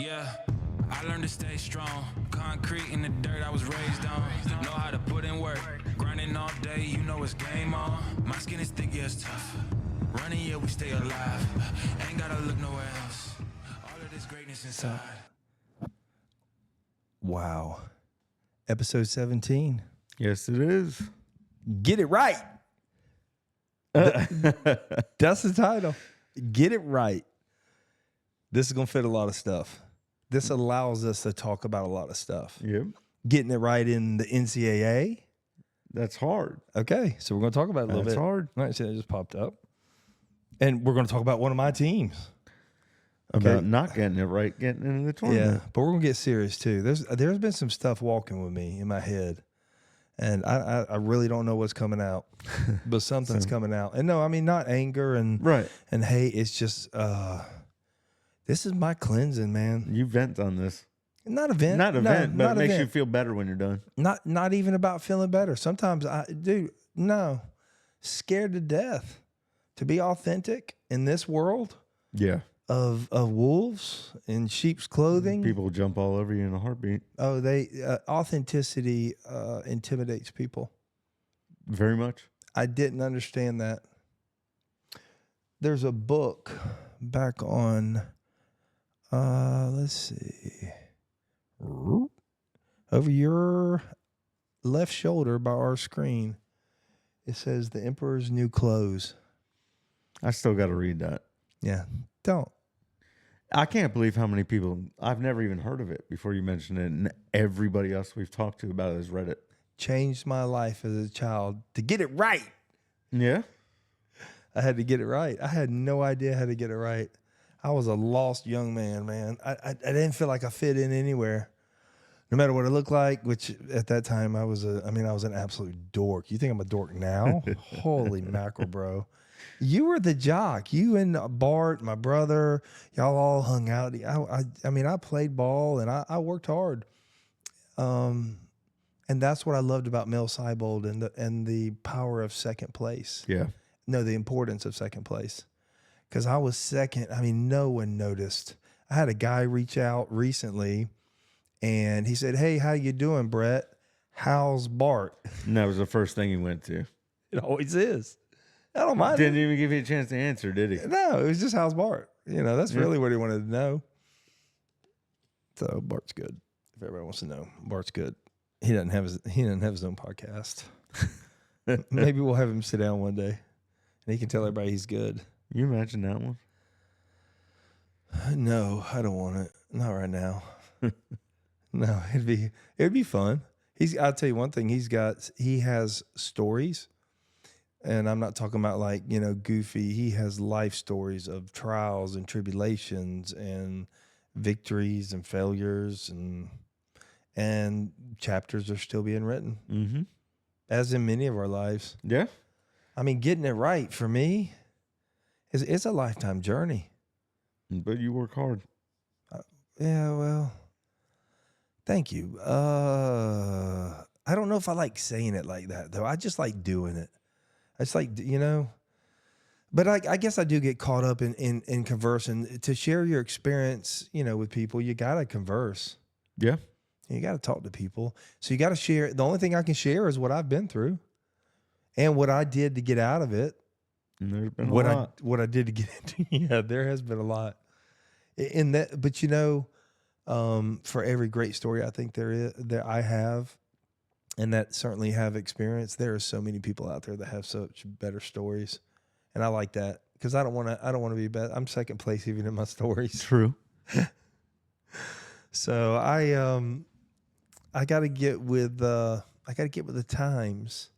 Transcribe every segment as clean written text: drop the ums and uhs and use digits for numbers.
Yeah, I learned to stay strong. Concrete in the dirt I was raised on. Know how to put in work. Grinding all day, you know it's game on. My skin is thick, yeah, it's tough. Running, yeah, we stay alive. Ain't gotta look nowhere else. All of this greatness inside. Wow. Episode 17. Yes, it is. Get it right. That's the title. Get it right. This is going to fit a lot of stuff. This allows us to talk about a lot of stuff. Yep. Getting it right in the NCAA. That's hard. Okay, so we're going to talk about it a little bit. That's hard. All right, so it just popped up. And we're going to talk about one of my teams. About not getting it right, getting into the tournament. Yeah, but we're going to get serious too. There's been some stuff walking with me in my head. And I really don't know what's coming out, but something's coming out. And no, I mean, not anger and hate. It's just, this is my cleansing, man. You vent on this. Not a vent. Not a vent, but not it makes event. you feel better when you're done. Not even about feeling better. Sometimes scared to death to be authentic in this world. Yeah. Of wolves in sheep's clothing. People jump all over you in a heartbeat. Oh, authenticity intimidates people. Very much. I didn't understand that. There's a book back on, let's see, over your left shoulder by our screen. It says The Emperor's New Clothes. I still got to read that. Yeah, don't. I can't believe how many people, I've never even heard of it before you mentioned it, and everybody else we've talked to about it has read it. Changed my life as a child to get it right. Yeah? I had to get it right. I had no idea how to get it right. I was a lost young man. I didn't feel like I fit in anywhere, no matter what it looked like, which at that time I was an absolute dork. You think I'm a dork now? Holy mackerel, bro. You were the jock. You and Bart, my brother, y'all all hung out. I played ball and I worked hard. And that's what I loved about Mel Seibold and the power of second place. Yeah. No, the importance of second place. Because I was second. I mean, no one noticed. I had a guy reach out recently and he said, "Hey, how you doing, Brett? How's Bart?" And that was the first thing he went to. It always is. I don't mind. Didn't even give you a chance to answer, did he? No, it was just how's Bart. That's really what he wanted to know. So Bart's good. If everybody wants to know, Bart's good. He doesn't have his own podcast. Maybe we'll have him sit down one day, and he can tell everybody he's good. You imagine that one? No, I don't want it. Not right now. No, it'd be fun. I'll tell you one thing. He has stories. And I'm not talking about goofy. He has life stories of trials and tribulations and victories and failures and chapters are still being written. Mm-hmm. As in many of our lives. Yeah. I mean, getting it right for me it's a lifetime journey. But you work hard. Yeah, well, thank you. I don't know if I like saying it like that though. I just like doing it. It's like, but I guess I do get caught up in conversing. To share your experience, with people, you got to converse. Yeah. You got to talk to people. So you got to share. The only thing I can share is what I've been through and what I did to get out of it. And there's been a lot. What I did to get into. Yeah, there has been a lot. In that, but for every great story I think there I have, and that certainly have experience, there are so many people out there that have such better stories. And I like that because I don't want to be bad. I'm second place even in my stories. True. So I got to get with the times.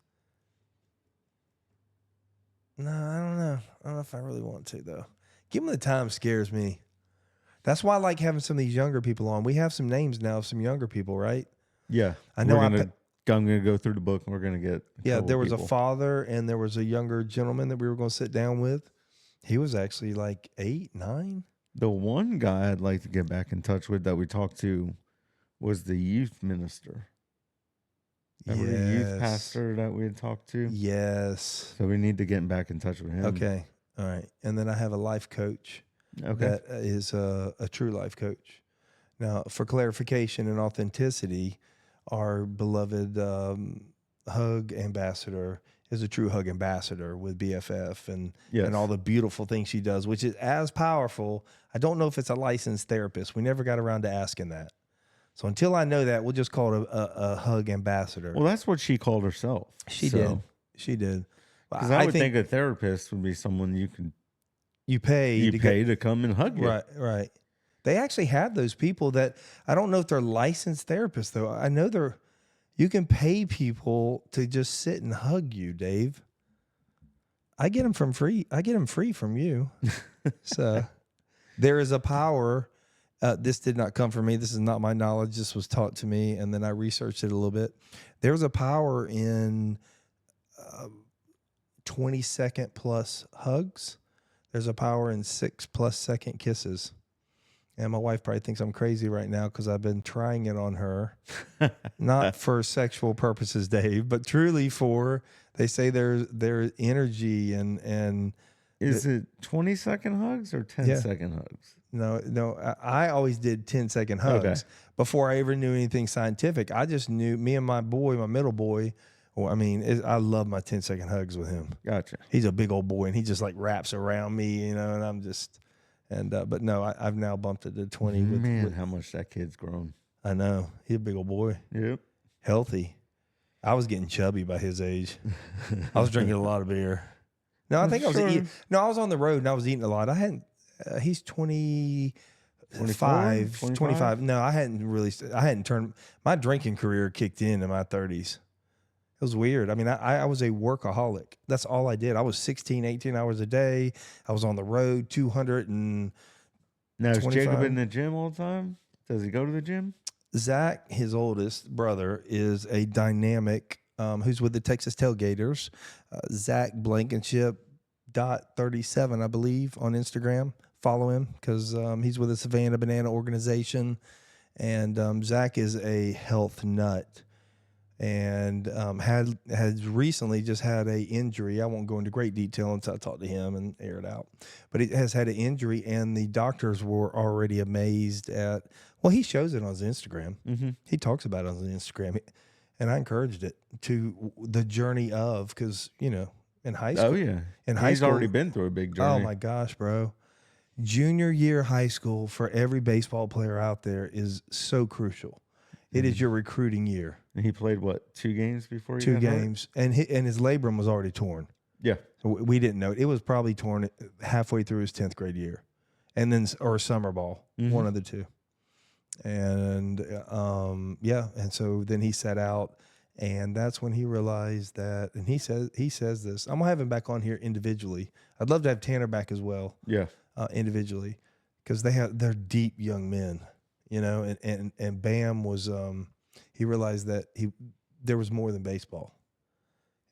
No, I don't know. I don't know if I really want to though. Getting with the times scares me. That's why I like having some of these younger people on. We have some names now of some younger people, right? Yeah. I know. I'm going to go through the book and we're going to get. There was people. a father and there was a younger gentleman that we were going to sit down with. He was actually like 8, 9. The one guy I'd like to get back in touch with that we talked to was the youth minister. Remember the youth pastor that we had talked to? Yes. So we need to get back in touch with him. Okay. All right. And then I have a life coach Okay. that is a true life coach. Now, for clarification and authenticity, our beloved hug ambassador is a true hug ambassador with BFF and all the beautiful things she does, which is as powerful. I don't know if it's a licensed therapist. We never got around to asking that. So until I know that, we'll just call it a hug ambassador. Well, that's what she called herself. She did. She did. Because I would think a therapist would be someone you pay to come and hug you. Right, right. They actually have those people that, I don't know if they're licensed therapists though. I know you can pay people to just sit and hug you, Dave. I get them free. I get them free from you. So there is a power. This did not come from me. This is not my knowledge. This was taught to me, and then I researched it a little bit. There's a power in 20-second plus hugs. There's a power in 6+ second kisses. And my wife probably thinks I'm crazy right now because I've been trying it on her. Not for sexual purposes, Dave, but truly they say there's energy and Is it 20-second hugs or 10-second hugs? No, I always did 10-second hugs before I ever knew anything scientific. I just knew me and my middle boy. Well, I mean, I love my 10-second hugs with him. Gotcha. He's a big old boy, and he just like wraps around me, and I'm just, but no, I've now bumped it to 20. Man, how much that kid's grown. I know. He's a big old boy. Yep. Healthy. I was getting chubby by his age. I was drinking a lot of beer. No, I think I was eating. No, I was on the road, and I was eating a lot. He's 25. No, I hadn't turned, my drinking career kicked in my 30s. It was weird. I mean, I was a workaholic. That's all I did. I was 16, 18 hours a day. I was on the road 200 and. Now, is Jacob in the gym all the time? Does he go to the gym? Zach, his oldest brother, is a dynamic who's with the Texas Tailgaters. Zach Blankenship .37, I believe, on Instagram. Follow him because he's with the Savannah Banana organization. And Zach is a health nut. And has recently just had a injury. I won't go into great detail until I talk to him and air it out. But he has had an injury, and the doctors were already amazed at. Well, he shows it on his Instagram. Mm-hmm. He talks about it on his Instagram, and I encouraged it to the journey of because in high school. Oh yeah, he's already been through a big journey. Oh my gosh, bro! Junior year high school for every baseball player out there is so crucial. It is your recruiting year. And he played, 2 games before he got 2 games. And his labrum was already torn. Yeah. So we didn't know. It was probably torn halfway through his 10th grade year. And then, or summer ball, one of the two. And, and so then he sat out. And that's when he realized that, and he says this. I'm going to have him back on here individually. I'd love to have Tanner back as well. Yeah. Individually. Because they're deep young men. And Bam was, he realized that there was more than baseball.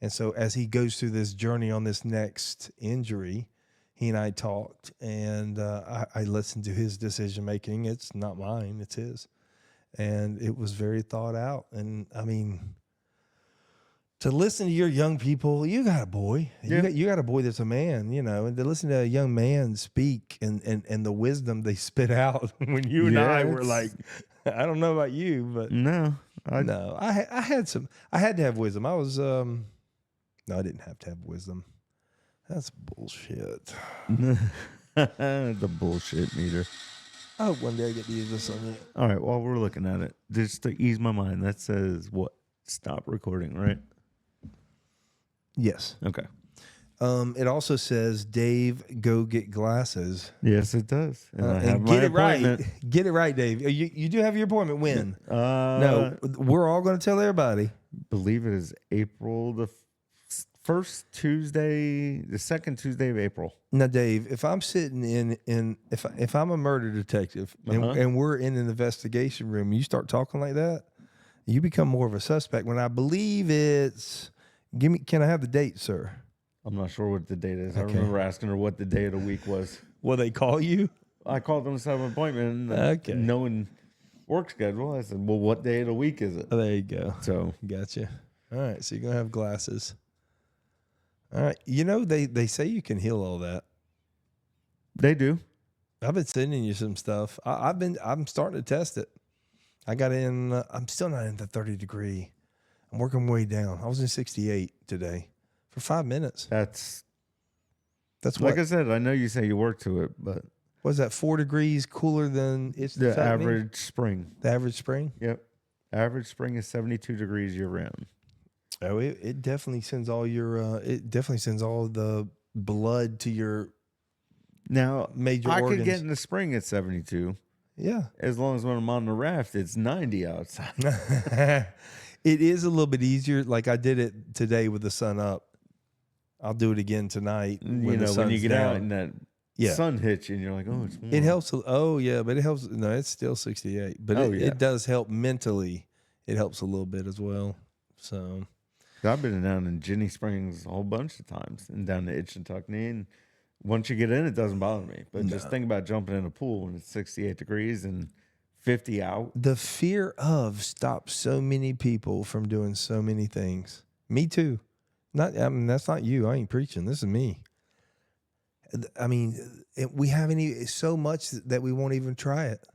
And so as he goes through this journey on this next injury, he and I talked, and I listened to his decision-making. It's not mine, it's his. And it was very thought out. And I mean, to listen to your young people, you got a boy. Yeah. You got a boy that's a man, and to listen to a young man speak and the wisdom they spit out when you and I were like, I don't know about you, but I had to have wisdom. I was no, I didn't have to have wisdom. That's bullshit. The bullshit meter. I hope one day I get to use this on you. All right, while we're looking at it, just to ease my mind, that says what? Stop recording, right? Yes. Okay. It also says, Dave, go get glasses. Yes, it does. And get it right. Get it right, Dave. You do have your appointment. When? No, we're all going to tell everybody. Believe it is April the first Tuesday, the second Tuesday of April. Now, Dave, if I'm sitting if I'm a murder detective and we're in an investigation room, you start talking like that, you become more of a suspect. When I believe it's, can I have the date, sir? I'm not sure what the date is. Okay. I remember asking her what the day of the week was. Will they call you? I called them to set an appointment. Okay. Knowing work schedule, I said, well, what day of the week is it? Oh, there you go. So, gotcha. All right. So you're going to have glasses. All right. They say you can heal all that. They do. I've been sending you some stuff. I'm starting to test it. I got in. I'm still not in the 30 degree. I'm working way down. I was in 68 today for 5 minutes. That's what, like I said. I know you say you work to it, but was that 4 degrees cooler than it's the average spring? The average spring. Yep, average spring is 72 degrees year round. Oh, it definitely sends all your. It definitely sends all the blood to your. Now, major I organs. could get in the spring at 72. Yeah. As long as when I'm on the raft, it's 90 outside. It is a little bit easier. Like I did it today with the sun up. I'll do it again tonight. When you get out and that sun hits you and you're like, oh, it's warm. It helps. Oh, yeah. But it helps. No, it's still 68. But it does help mentally. It helps a little bit as well. So I've been down in Ginny Springs a whole bunch of times and down to Itchintuckney. And once you get in, it doesn't bother me. But just think about jumping in a pool when it's 68 degrees and 50 out. The fear of stops so many people from doing so many things. Me too. That's not you. I ain't preaching. This is me. I mean, we have so much that we won't even try it.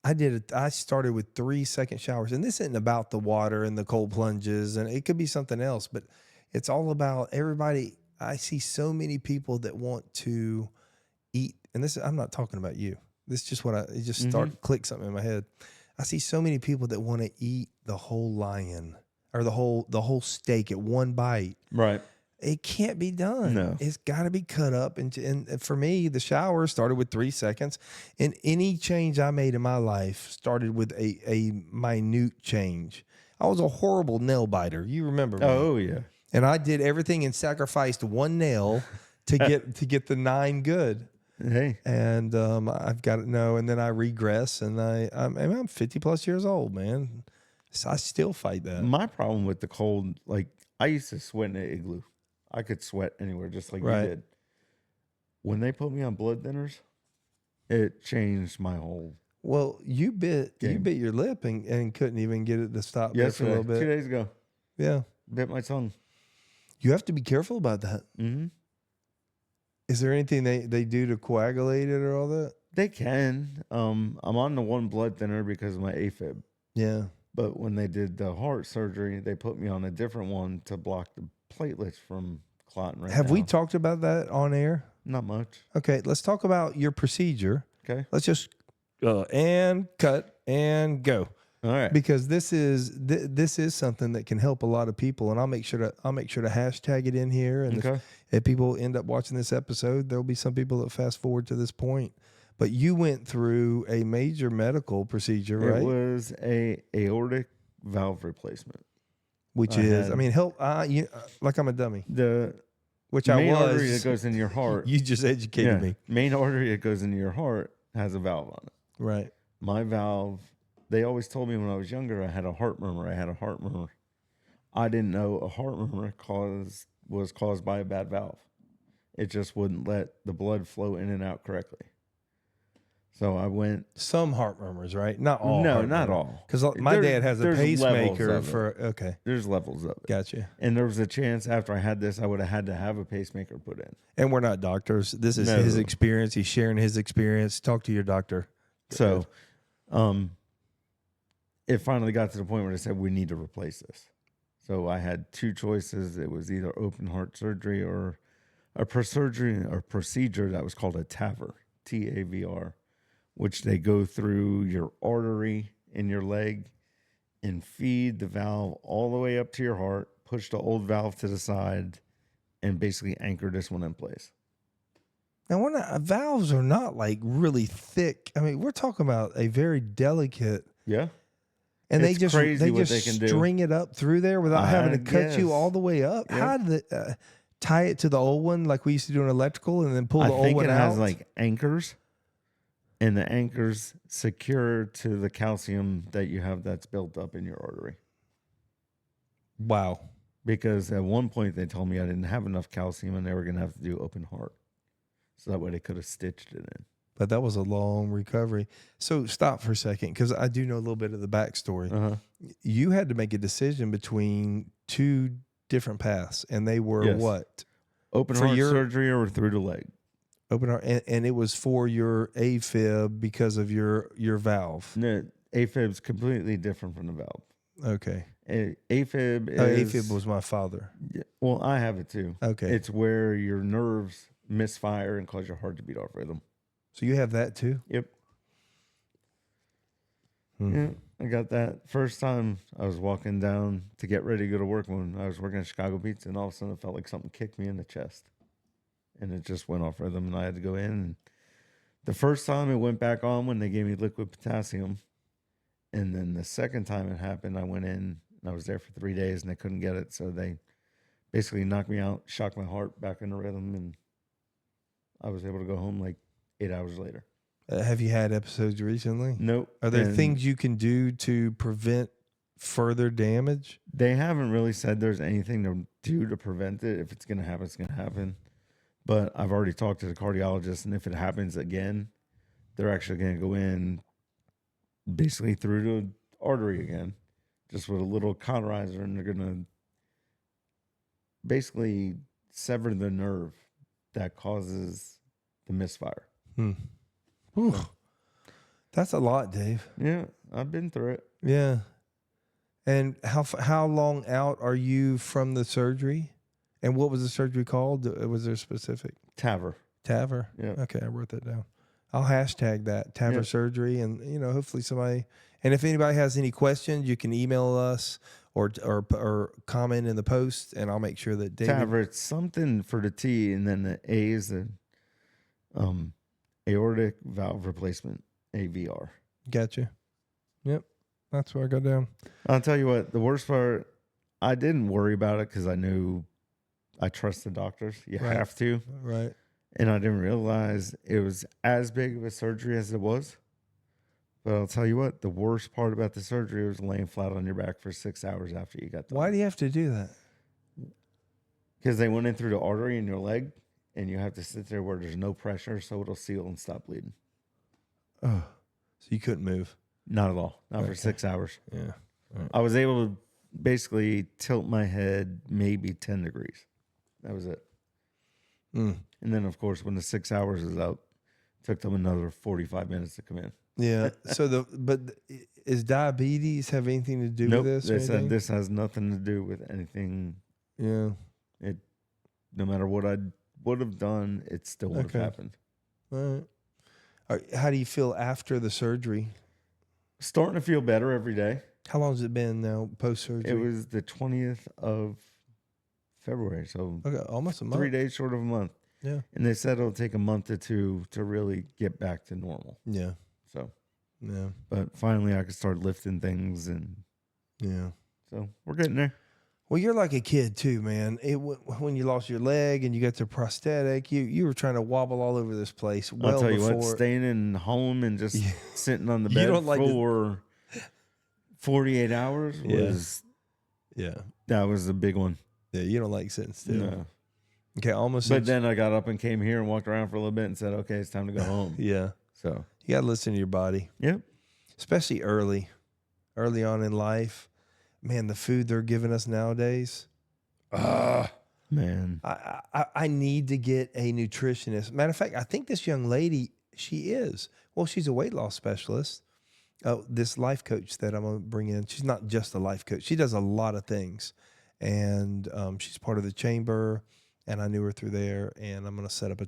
I started with 3-second showers, and this isn't about the water and the cold plunges, and it could be something else, but it's all about everybody. I see so many people that want to eat, and I'm not talking about you. This is just it just click something in my head. I see so many people that want to eat the whole lion or the whole steak at one bite. Right. It can't be done. No. It's got to be cut up. And for me, the shower started with 3 seconds. And any change I made in my life started with a minute change. I was a horrible nail biter. You remember me. Oh, yeah. And I did everything and sacrificed one nail to get the 9 good. Hey. And I've got it. No, and then I regress. And I'm 50 plus years old, man. So I still fight that. My problem with the cold, like I used to sweat in an igloo. I could sweat anywhere, just like you did. When they put me on blood thinners, it changed my whole. Well, you bit your lip and couldn't even get it to stop there for a little bit. 2 days ago. Yeah, bit my tongue. You have to be careful about that. Mm-hmm. Is there anything they do to coagulate it or all that? They can. I'm on the one blood thinner because of my AFib. Yeah. But when they did the heart surgery, they put me on a different one to block the platelets from clotting. Have we talked about that on air? Not much. Okay, let's talk about your procedure. Okay. Let's just and cut and go. All right. Because this is something that can help a lot of people, and I'll make sure to hashtag it in here. And if people end up watching this episode, there'll be some people that fast forward to this point. But you went through a major medical procedure, right? It was a aortic valve replacement. Which help. Like I'm a dummy. Which I was. Main artery that goes in your heart. You just educated me. Main artery that goes into your heart has a valve on it. Right. My valve. They always told me when I was younger I had a heart murmur. I didn't know a heart murmur was caused by a bad valve. It just wouldn't let the blood flow in and out correctly. So I went. Some heart murmurs, right? Not all. No, not all. Because my dad has a pacemaker for. Okay. There's levels of it. Gotcha. And there was a chance after I had this, I would have had to have a pacemaker put in. And we're not doctors. This is his experience. He's sharing his experience. Talk to your doctor. So, it finally got to the point where they said we need to replace this. So I had 2 choices. It was either open heart surgery or a procedure that was called a TAVR, TAVR, which they go through your artery in your leg and feed the valve all the way up to your heart, push the old valve to the side, and basically anchor this one in place. Now, valves are not like really thick. I mean, we're talking about a very delicate. Yeah. And it's they just string it up through there without having to cut you all the way up. Yep. How did they tie it to the old one like we used to do in electrical and then pull the old one out? I think it has like anchors, and the anchors secure to the calcium that you have that's built up in your artery. Wow. Because at one point they told me I didn't have enough calcium and they were going to have to do open heart. So that way they could have stitched it in. But that was a long recovery. So stop for a second, because I do know a little bit of the backstory. Uh-huh. You had to make a decision between 2 different paths, and they were what? Open heart surgery or through the leg. Open heart, and it was for your AFib because of your valve. No, AFib's completely different from the valve. Okay. AFib is... AFib was my father. Well, I have it too. Okay. It's where your nerves misfire and cause your heart to beat off rhythm. So you have that too? Yep. Yeah, I got that. First time I was walking down to get ready to go to work when I was working at Chicago Pizza, and all of a sudden it felt like something kicked me in the chest. And it just went off rhythm, and I had to go in. And the first time it went back on when they gave me liquid potassium. And then the second time it happened, I went in, and I was there for 3 days, and they couldn't get it. So they basically knocked me out, shocked my heart back into rhythm, and I was able to go home like 8 hours later. Have you had episodes recently? Nope. Are there things you can do to prevent further damage? They haven't really said there's anything to do to prevent it. If it's going to happen, it's going to happen. But I've already talked to the cardiologist, and if it happens again, they're actually going to go in basically through the artery again, just with a little cauterizer, and they're going to basically sever the nerve that causes the misfire. Whew. That's a lot, Dave. Yeah, I've been through it. Yeah. And how long out are you from the surgery? And what was the surgery called? Was there specific? TAVR. TAVR? Yeah. Okay, I wrote that down. I'll hashtag that, TAVR surgery. And, hopefully somebody... And if anybody has any questions, you can email us or comment in the post, and I'll make sure that David... TAVR, it's something for the T, and then the A is the aortic valve replacement, AVR. Gotcha. Yep, that's what I got down. I'll tell you what, the worst part, I didn't worry about it because I knew I trust the doctors. You have to. Right. And I didn't realize it was as big of a surgery as it was. But I'll tell you what, the worst part about the surgery was laying flat on your back for 6 hours after you got done. Why do you have to do that? Because they went in through the artery in your leg, and you have to sit there where there's no pressure, so it'll seal and stop bleeding. Oh, so you couldn't move? Not at all. Not for 6 hours. Yeah. Right. I was able to basically tilt my head maybe 10 degrees. That was it. And then, of course, when the 6 hours is up, it took them another 45 minutes to come in. Yeah. So is diabetes have anything to do with this? They said this has nothing to do with anything. Yeah. No matter what I would have done, it still would have happened. All right. How do you feel after the surgery? Starting to feel better every day. How long has it been now post surgery? It was the 20th of February, so almost a month. 3 days short of a month. Yeah. And they said it'll take a month or two to really get back to normal. Yeah. So, yeah. But finally I could start lifting things, and so we're getting there. Well, you're like a kid too, man. When you lost your leg and you got the prosthetic, you were trying to wobble all over this place. I'll tell you what, staying in home and just sitting on the bed for 48 hours was that was a big one. Yeah, you don't like sitting still. No. Okay, almost. But then I got up and came here and walked around for a little bit and said, okay, it's time to go home. Yeah. So you got to listen to your body. Yep. Especially early on in life. Man, the food they're giving us nowadays. Man. I need to get a nutritionist. Matter of fact, I think this young lady, she's a weight loss specialist. This life coach that I'm going to bring in, she's not just a life coach. She does a lot of things. And she's part of the chamber, and I knew her through there, and I'm going to set up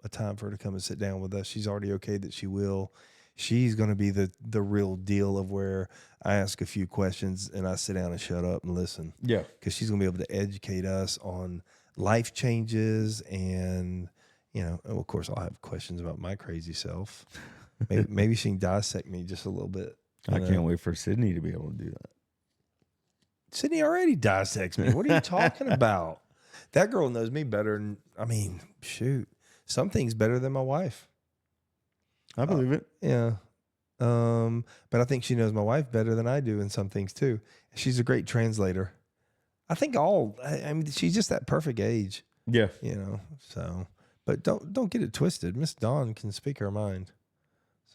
a time for her to come and sit down with us. She's already okayed that she will. She's going to be the real deal of where I ask a few questions and I sit down and shut up and listen. Yeah. Because she's going to be able to educate us on life changes, and, of course, I'll have questions about my crazy self. Maybe she can dissect me just a little bit. I can't wait for Sydney to be able to do that. Sydney already dissects me. What are you talking about? That girl knows me better than, shoot. Some things better than my wife. I believe it. Yeah. But I think she knows my wife better than I do in some things too. She's a great translator. I think she's just that perfect age. Yeah. So, but don't get it twisted. Miss Dawn can speak her mind.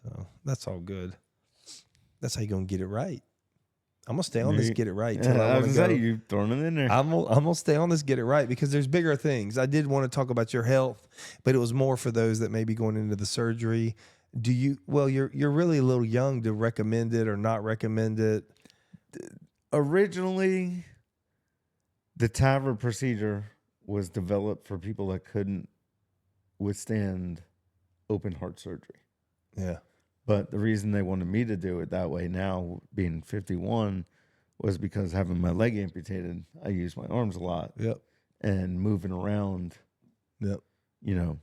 So that's all good. That's how you're going to get it right. I'm gonna stay on this get it right till Yeah, I I want was to go. gonna say you throwing it in there. I'm gonna stay on this get it right because there's bigger things. I did want to talk about your health, but it was more for those that may be going into the surgery. Do you? Well, you're really a little young to recommend it or not recommend it. Originally, the TAVR procedure was developed for people that couldn't withstand open heart surgery. Yeah. But the reason they wanted me to do it that way now, being 51, was because having my leg amputated, I use my arms a lot. Yep. And moving around, Yep. you know,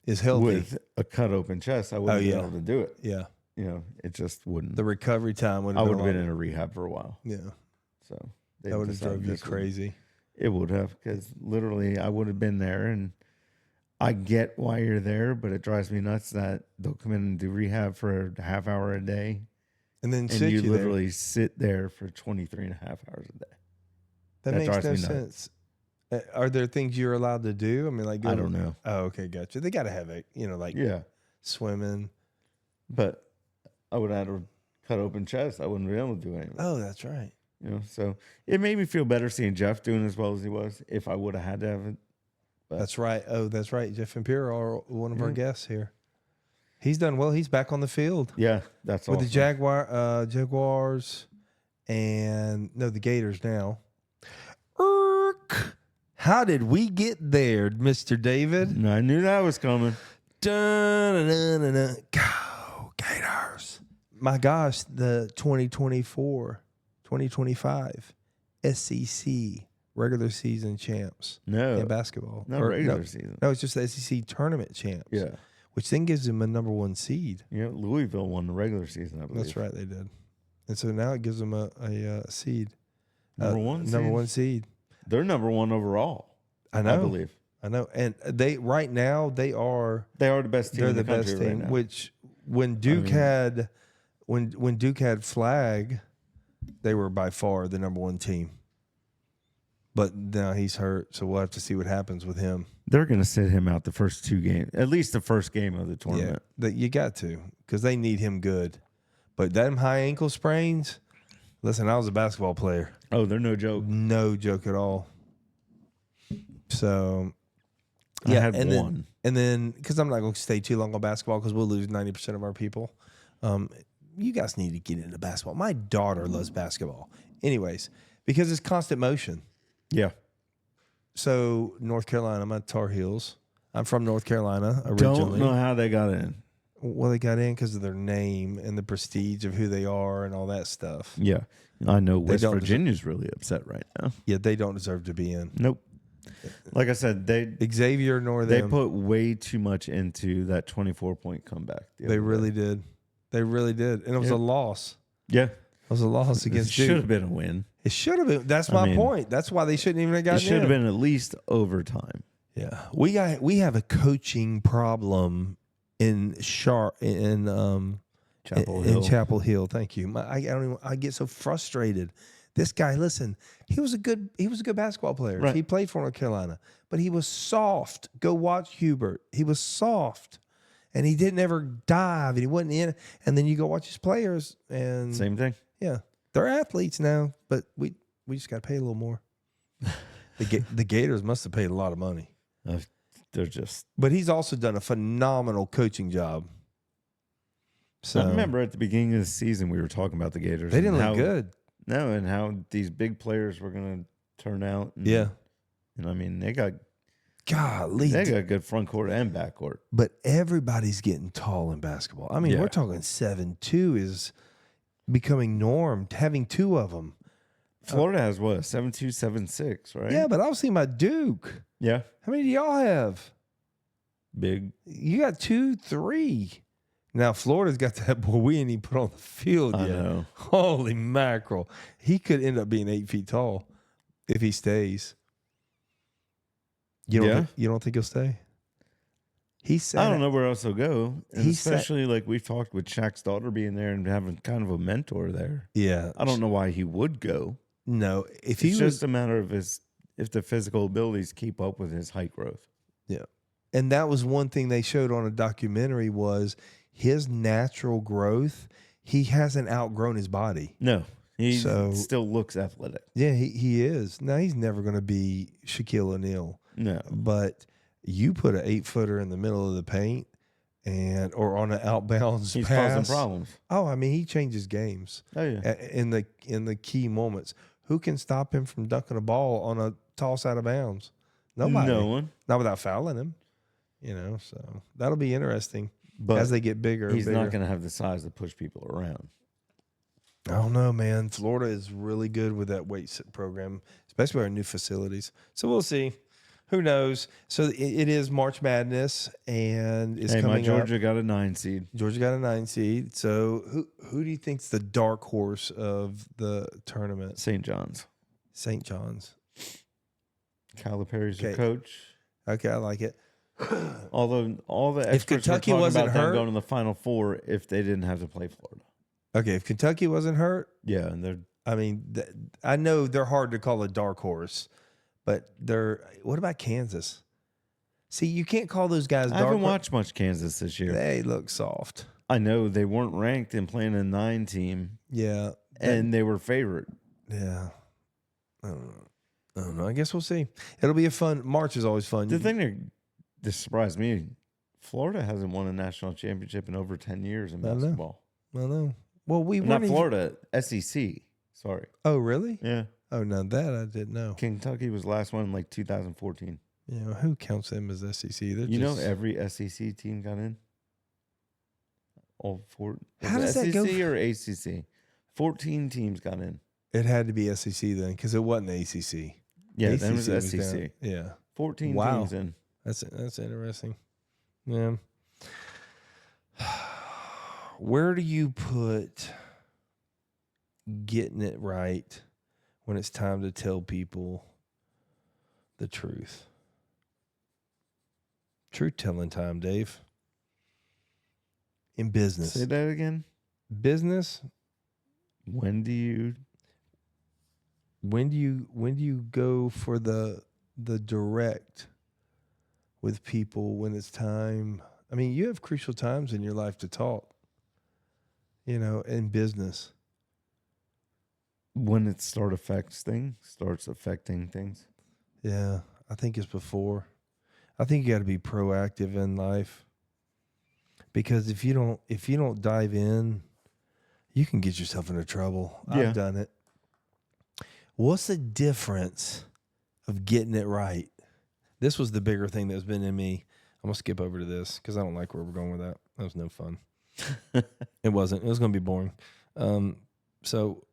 Is healthy. with a cut open chest, I wouldn't be able to do it. Yeah. You know, it just wouldn't. The recovery time would. I would have been in a rehab for a while. Yeah. So That would have drove you crazy. It would have, because literally I would have been there, and I get why you're there, but it drives me nuts that they'll come in and do rehab for a half hour a day, And then and sit you you literally sit there for 23 and a half hours a day. there. That that makes drives no me nuts. sense. Are there things you're allowed to do? I mean, like I don't know. Oh, okay, gotcha. They got to have it, like Yeah, swimming. but I would have had a cut open chest. I wouldn't be able to do anything. Oh, that's right. You know, so it made me feel better seeing Jeff doing as well as he was. If I would have had to have it, but That's right. Oh, that's right. Jeff Imperial, one of our Yeah. guests here. He's done well. He's back on the field yeah, that's with awesome. the Jaguars, and the Gators now. How did we get there, Mr. David? No, I knew that was coming. Dun-dun-dun-dun-dun. Go Gators. My gosh, the 2024-2025 SEC regular season champs No, in basketball. not regular season. No, it's just the SEC tournament champs. Yeah. Which then gives them a number one seed. Yeah, Louisville won the regular season, I believe. That's right, they did. And so now it gives them a seed. Number one seed? Number one seed. They're number one overall, I know. I believe. I know. And they right now they are They are the best team they're in the the country best right team. now. Which when Duke had when Duke had Flag, they were by far the number one team. But now he's hurt, so we'll have to see what happens with him. They're going to sit him out the first two games, at least the first game of the tournament. Yeah, you got to, because they need him good. But them high ankle sprains, listen, I was a basketball player. Oh, they're no joke. No joke at all. So, I had and one. Then, because I'm not going to stay too long on basketball because we'll lose 90% of our people. You guys need to get into basketball. My daughter loves basketball. Anyways, because it's constant motion. Yeah. So, North Carolina, I'm at Tar Heels. I'm from North Carolina originally. Don't know how they got in. Well, they got in because of their name and the prestige of who they are and all that stuff. Yeah. I know West don't Virginia's really upset right now. Yeah, they don't deserve to be in. Nope. Like I said, Xavier nor they them. put way too much into that 24-point comeback. They really did. They really did. And it was a loss. Yeah. It was a loss It against should Duke. have been a win. It should have been. That's I my mean, point. That's why they shouldn't even have It gotten should in. have been at least overtime. Yeah. We have a coaching problem in Chapel Hill. Thank you. I get so frustrated. This guy, listen, he was a good basketball player. Right. He played for North Carolina, but he was soft. Go watch Hubert. He was soft, and he didn't ever dive, and he wasn't in. And then you go watch his players, and Same thing. yeah, they're athletes now, but we just got to pay a little more. The Gators must have paid a lot of money. They're just. But he's also done a phenomenal coaching job. So I remember at the beginning of the season we were talking about the Gators. they didn't and look how, good. No, and how these big players were going to turn out. And, Yeah. And I mean, they got Golly. good front court and back court. But everybody's getting tall in basketball. I mean, Yeah. we're talking 7'2" is becoming norm, having two of them. Florida has what, 7'2", 7'6", right? Yeah, but I was thinking about Duke. Yeah. How many do y'all have? Big. You got 2, 3. Now, Florida's got that boy we ain't even put on the field I yet. know. Holy mackerel. He could end up being 8 feet tall if he stays. You don't think he'll stay? He said, I don't know where else he'll go. And He said- especially like we've talked with Shaq's daughter being there and having kind of a mentor there. Yeah. I don't know why he would go. No. If It's he just was, a matter of if the physical abilities keep up with his height growth. yeah. And that was one thing they showed on a documentary was his natural growth. He hasn't outgrown his body. No, He So still looks athletic. yeah, he is. Now he's never going to be Shaquille O'Neal, No. but you put an 8-footer in the middle of the paint or on an outbounds He's pass. causing problems. Oh, I mean, he changes games. Oh, yeah. In the key moments. Who can stop him from dunking a ball on a toss out of bounds? Nobody. No one. Not without fouling him. So that'll be interesting But as they get bigger. he's and bigger. not going to have the size to push people around. I don't know, man. Florida is really good with that weight program, especially our new facilities. So we'll see. Who knows? So it is March Madness, and it's Hey, coming my Georgia up. got a 9 seed. Georgia got a 9 seed. So who do you think's the dark horse of the tournament? St. John's. St. John's. Calipari's the Okay. coach. Okay, I like it. Although all the experts Kentucky were talking wasn't about them hurt- going to the Final Four if they didn't have to play Florida. Okay, if Kentucky wasn't hurt, Yeah, and they're I mean, I know they're hard to call a dark horse, but what about Kansas? See, you can't call those guys I dark. haven't watched much Kansas this year. They look soft. I know they weren't ranked and playing a 9 team, Yeah. and they were favorite. Yeah. I don't know. I guess we'll see. It'll be a fun. March is always fun. The thing that surprised me, Florida hasn't won a national championship in over 10 years in I know. basketball. I know. Well, we Not weren't even- Florida, SEC. Sorry. Oh, really? Yeah. Oh, no, that I didn't know. Kentucky was last one in like 2014. Who counts them as SEC? They're You know, just, every SEC team got in. All four. How was does it that go SEC or ACC? 14 teams got in. it had to be SEC then because it wasn't ACC. Yeah, ACC that was down. SEC. Yeah. 14 Wow. teams in. That's interesting. Yeah. Where do you put getting it right when it's time to tell people the truth? Truth telling time, Dave. In business. Say that again. Business, When do you? when do you go for the direct with people when it's time? I mean, you have crucial times in your life to talk. In business. When it starts affecting things. Yeah, I think it's before. I think you got to be proactive in life because if you don't dive in, you can get yourself into trouble. Yeah. I've done it. What's the difference of getting it right? This was the bigger thing that's been in me. I'm gonna skip over to this because I don't like where we're going with that. That was no fun. It wasn't. It was gonna be boring. So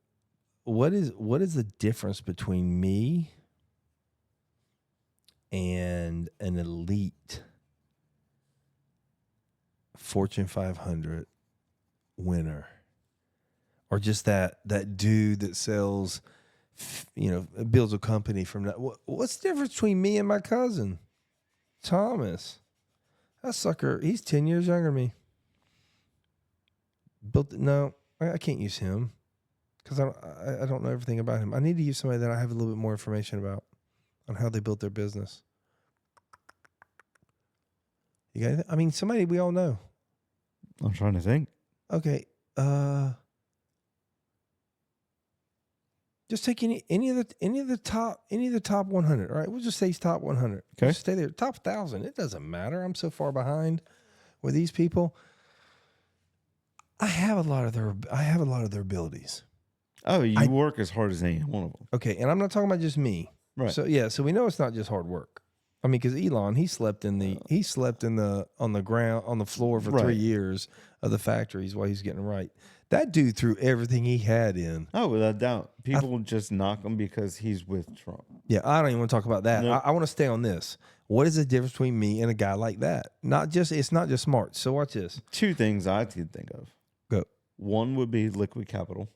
what is the difference between me and an elite Fortune 500 winner, or just that dude that sells, builds a company from that? What's the difference between me and my cousin Thomas? That sucker, he's 10 years younger than me. No, I can't use him because I don't know everything about him. I need to use somebody that I have a little bit more information about on how they built their business. You got anything? I mean, somebody we all know. I'm trying to think. Okay. Just take any of the top 100. All right, we'll just say he's top 100. Okay. Just stay there. Top 1,000. It doesn't matter. I'm so far behind with these people. I have a lot of their abilities. Oh, you work as hard as any one of them. Okay, and I'm not talking about just me. Right. So so we know it's not just hard work. I mean, because Elon, he slept on the ground on the floor for 3 Right. years of the factories while he's getting right. That dude threw everything he had in. Oh, without doubt. People just knock him because he's with Trump. Yeah, I don't even want to talk about that. Nope. I want to stay on this. What is the difference between me and a guy like that? It's not just smart. So watch this. Two things I could think of. Go. One would be liquid capital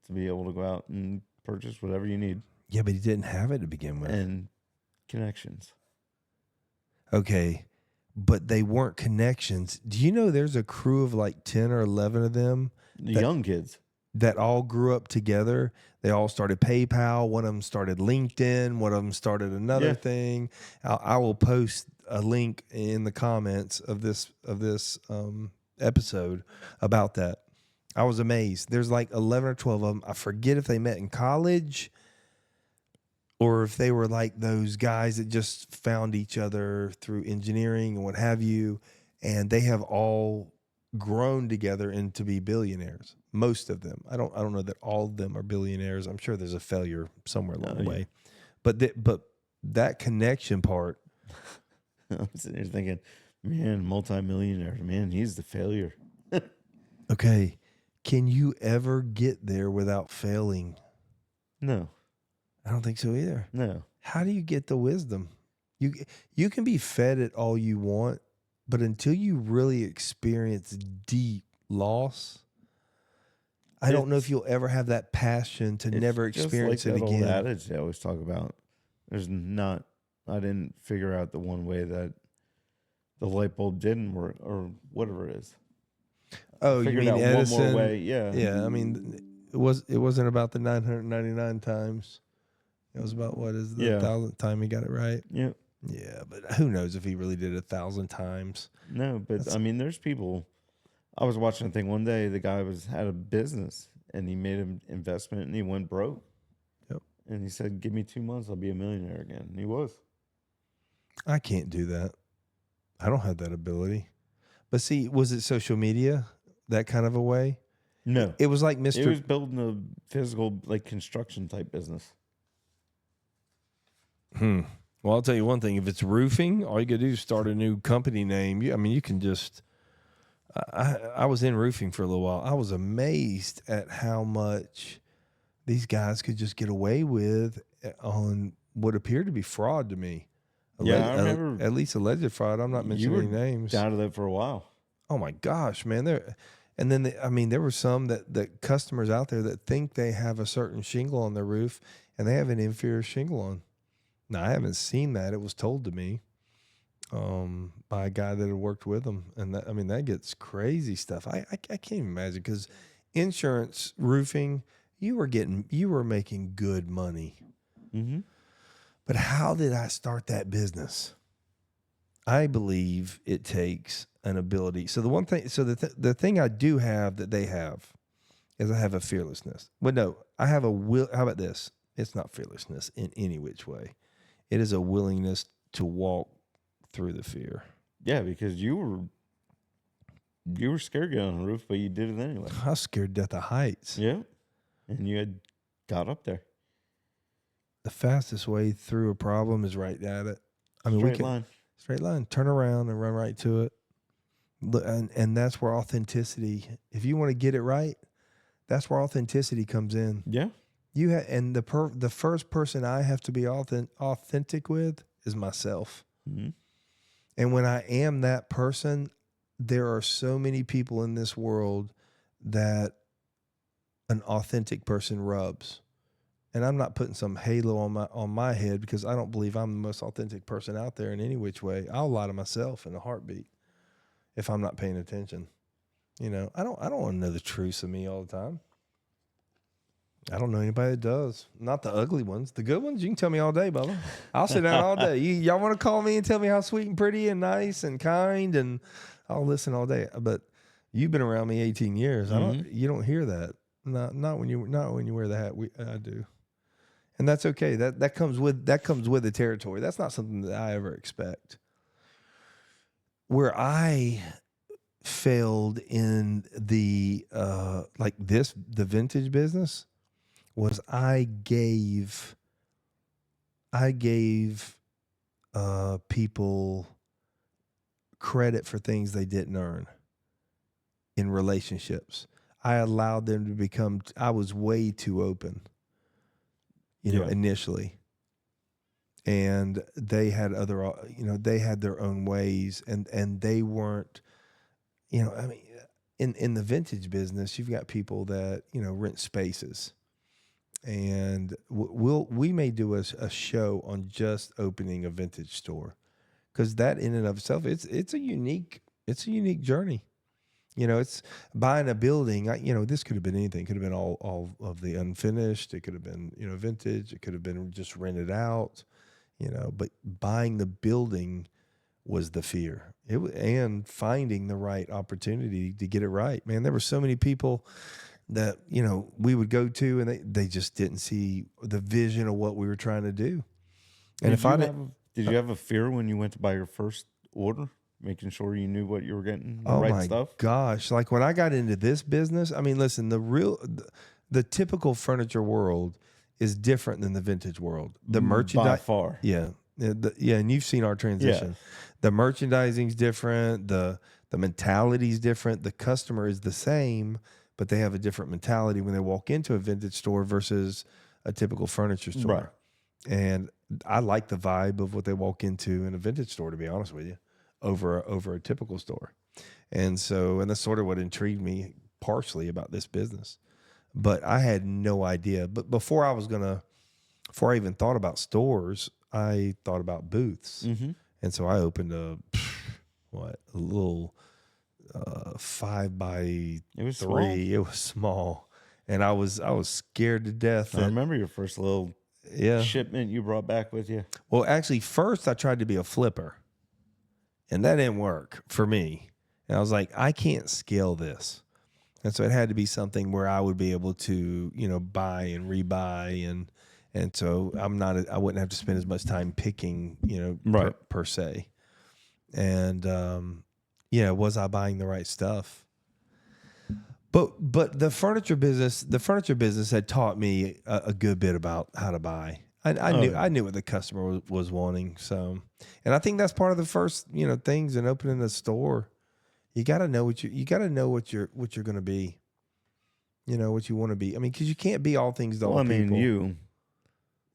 to be able to go out and purchase whatever you need, Yeah, but he didn't have it to begin with. and connections. Okay, but they weren't connections. Do you know there's a crew of like 10 or 11 of them The young kids. that all grew up together? They all started PayPal. One of them started LinkedIn. One of them started another Yeah. thing. I will post a link in the comments of this episode about that. I was amazed. There's like 11 or 12 of them. I forget if they met in college or if they were like those guys that just found each other through engineering and what have you. And they have all grown together into be billionaires. Most of them. I don't know that all of them are billionaires. I'm sure there's a failure somewhere along the way. But that connection part. I'm sitting here thinking, man, multimillionaire, man, he's the failure. Okay. Can you ever get there without failing? No. I don't think so either. No. How do you get the wisdom? You can be fed it all you want, but until you really experience deep loss, I don't know if you'll ever have that passion to never experience it again. Old adage they always talk about. I didn't figure out the one way that the light bulb didn't work or whatever it is. Oh, you mean Edison? One more way, yeah. Yeah, I mean, it wasn't about the 999 times. It was about what is the 1,000th time he got it right. Yeah. Yeah, but who knows if he really did it 1,000 times. No, but I mean, there's people. I was watching a thing one day. The guy had a business and he made an investment and he went broke. Yep. And he said, "Give me 2 months, I'll be a millionaire again." And he was. I can't do that. I don't have that ability. But see, was it social media? That kind of a way? No. It was like Mr. It was building a physical, like, construction type business. Well, I'll tell you one thing. If it's roofing, all you got to do is start a new company name. You can just... I was in roofing for a little while. I was amazed at how much these guys could just get away with on what appered to be fraud to me. Yeah, I remember. At least alleged fraud. I'm not mentioning any names. Out of that for a while. Oh my gosh, man! There were some that customers out there that think they have a certain shingle on their roof, and they have an inferior shingle on. Now I haven't seen that; it was told to me by a guy that had worked with them, and that gets crazy stuff. I can't even imagine because insurance roofing, you were making good money. Mm-hmm. But how did I start that business? I believe it takes an ability. So the thing I do have that they have is I have a fearlessness. Well, no, I have a will. How about this? It's not fearlessness in any which way. It is a willingness to walk through the fear. Yeah, because you were scared to get on the roof, but you did it anyway. I was scared to death of heights. Yeah, and you had got up there. The fastest way through a problem is right at it. Straight line. Turn around and run right to it. And that's where authenticity. If you want to get it right, that's where authenticity comes in. Yeah. The first person I have to be authentic with is myself. Mm-hmm. And when I am that person, there are so many people in this world that an authentic person rubs. And I'm not putting some halo on my head because I don't believe I'm the most authentic person out there in any which way. I'll lie to myself in a heartbeat if I'm not paying attention. I don't want to know the truth of me all the time. I don't know anybody that does. Not the ugly ones. The good ones, you can tell me all day, Bubba. I'll sit down all day. Y'all want to call me and tell me how sweet and pretty and nice and kind, and I'll listen all day. But you've been around me 18 years. Mm-hmm. You don't hear that. Not when you wear the hat. I do. And that's okay. That comes with the territory. That's not something that I ever expect. Where I failed in the vintage business was I gave people credit for things they didn't earn in relationships. I allowed them to become. I was way too open. Initially. And they had they had their own ways and they weren't, in the vintage business, you've got people that, rent spaces. And we may do a show on just opening a vintage store because that in and of itself, it's a unique journey. It's buying a building. This could have been anything. It could have been all of the unfinished. It could have been, vintage. It could have been just rented out, but buying the building was the fear. And finding the right opportunity to get it right. Man, there were so many people that, we would go to and they just didn't see the vision of what we were trying to do. And Did you have a fear when you went to buy your first order, making sure you knew what you were getting, the oh right my stuff? gosh, like when I got into this business, I mean, listen, the typical furniture world is different than the vintage world. The merchandise, by far. yeah, and you've seen our transition. Yeah. The merchandising's different. The mentality's different. The customer is the same, but they have a different mentality when they walk into a vintage store versus a typical furniture store. Right. And I like the vibe of what they walk into in a vintage store, to be honest with you, over a typical store. And that's sort of what intrigued me partially about this business. But I had no idea. But before I even thought about stores, I thought about booths. Mm-hmm. And so I opened a little 5 by 3. It was small. It was small. And I was scared to death. I remember your first little shipment you brought back with you. Well, actually, first I tried to be a flipper, and that didn't work for me. And I was like, I can't scale this. And so it had to be something where I would be able to, buy and rebuy. And so I wouldn't have to spend as much time picking, Right. per se. And, was I buying the right stuff? But the furniture business had taught me a good bit about how to buy. I knew what the customer was wanting. So, and I think that's part of the first, things in opening a store. You got to know what you're going to be. What you want to be. I mean, because you can't be all things to all people.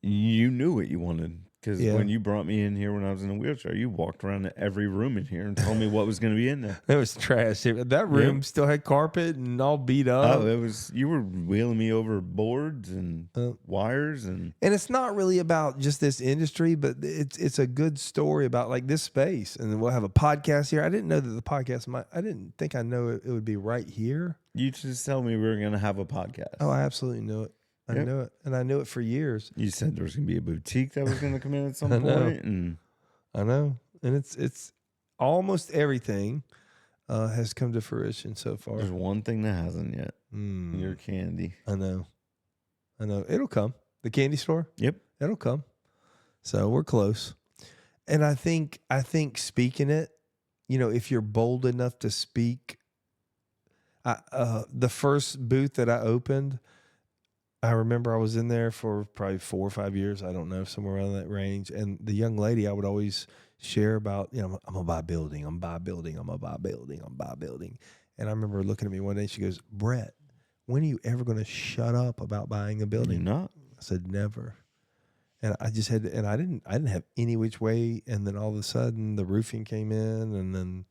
You knew what you wanted. Because when you brought me in here when I was in a wheelchair, you walked around to every room in here and told me what was going to be in there. It was trash. That room still had carpet and all beat up. Oh, you were wheeling me over boards and wires. And it's not really about just this industry, but it's a good story about like this space. And we'll have a podcast here. I didn't know that the podcast I didn't think I know it would be right here. You just told me we were going to have a podcast. Oh, I absolutely knew it. I knew it, and I knew it for years. You said there was going to be a boutique that was going to come in at some point. And I know, and it's almost everything has come to fruition so far. There's one thing that hasn't yet. Your candy. I know. It'll come. The candy store. Yep, it'll come. So we're close, and I think speaking it, if you're bold enough to speak, the first booth that I opened. I remember I was in there for probably 4 or 5 years. I don't know, somewhere around that range. And the young lady, I would always share about, I'm going to buy a building. I'm going to buy a building. I'm going to buy a building. I'm going to buy a building. And I remember looking at me one day. She goes, Brett, when are you ever going to shut up about buying a building? You're not. I said, never. And I just had to, and I didn't have any which way. And then all of a sudden the roofing came in, and then,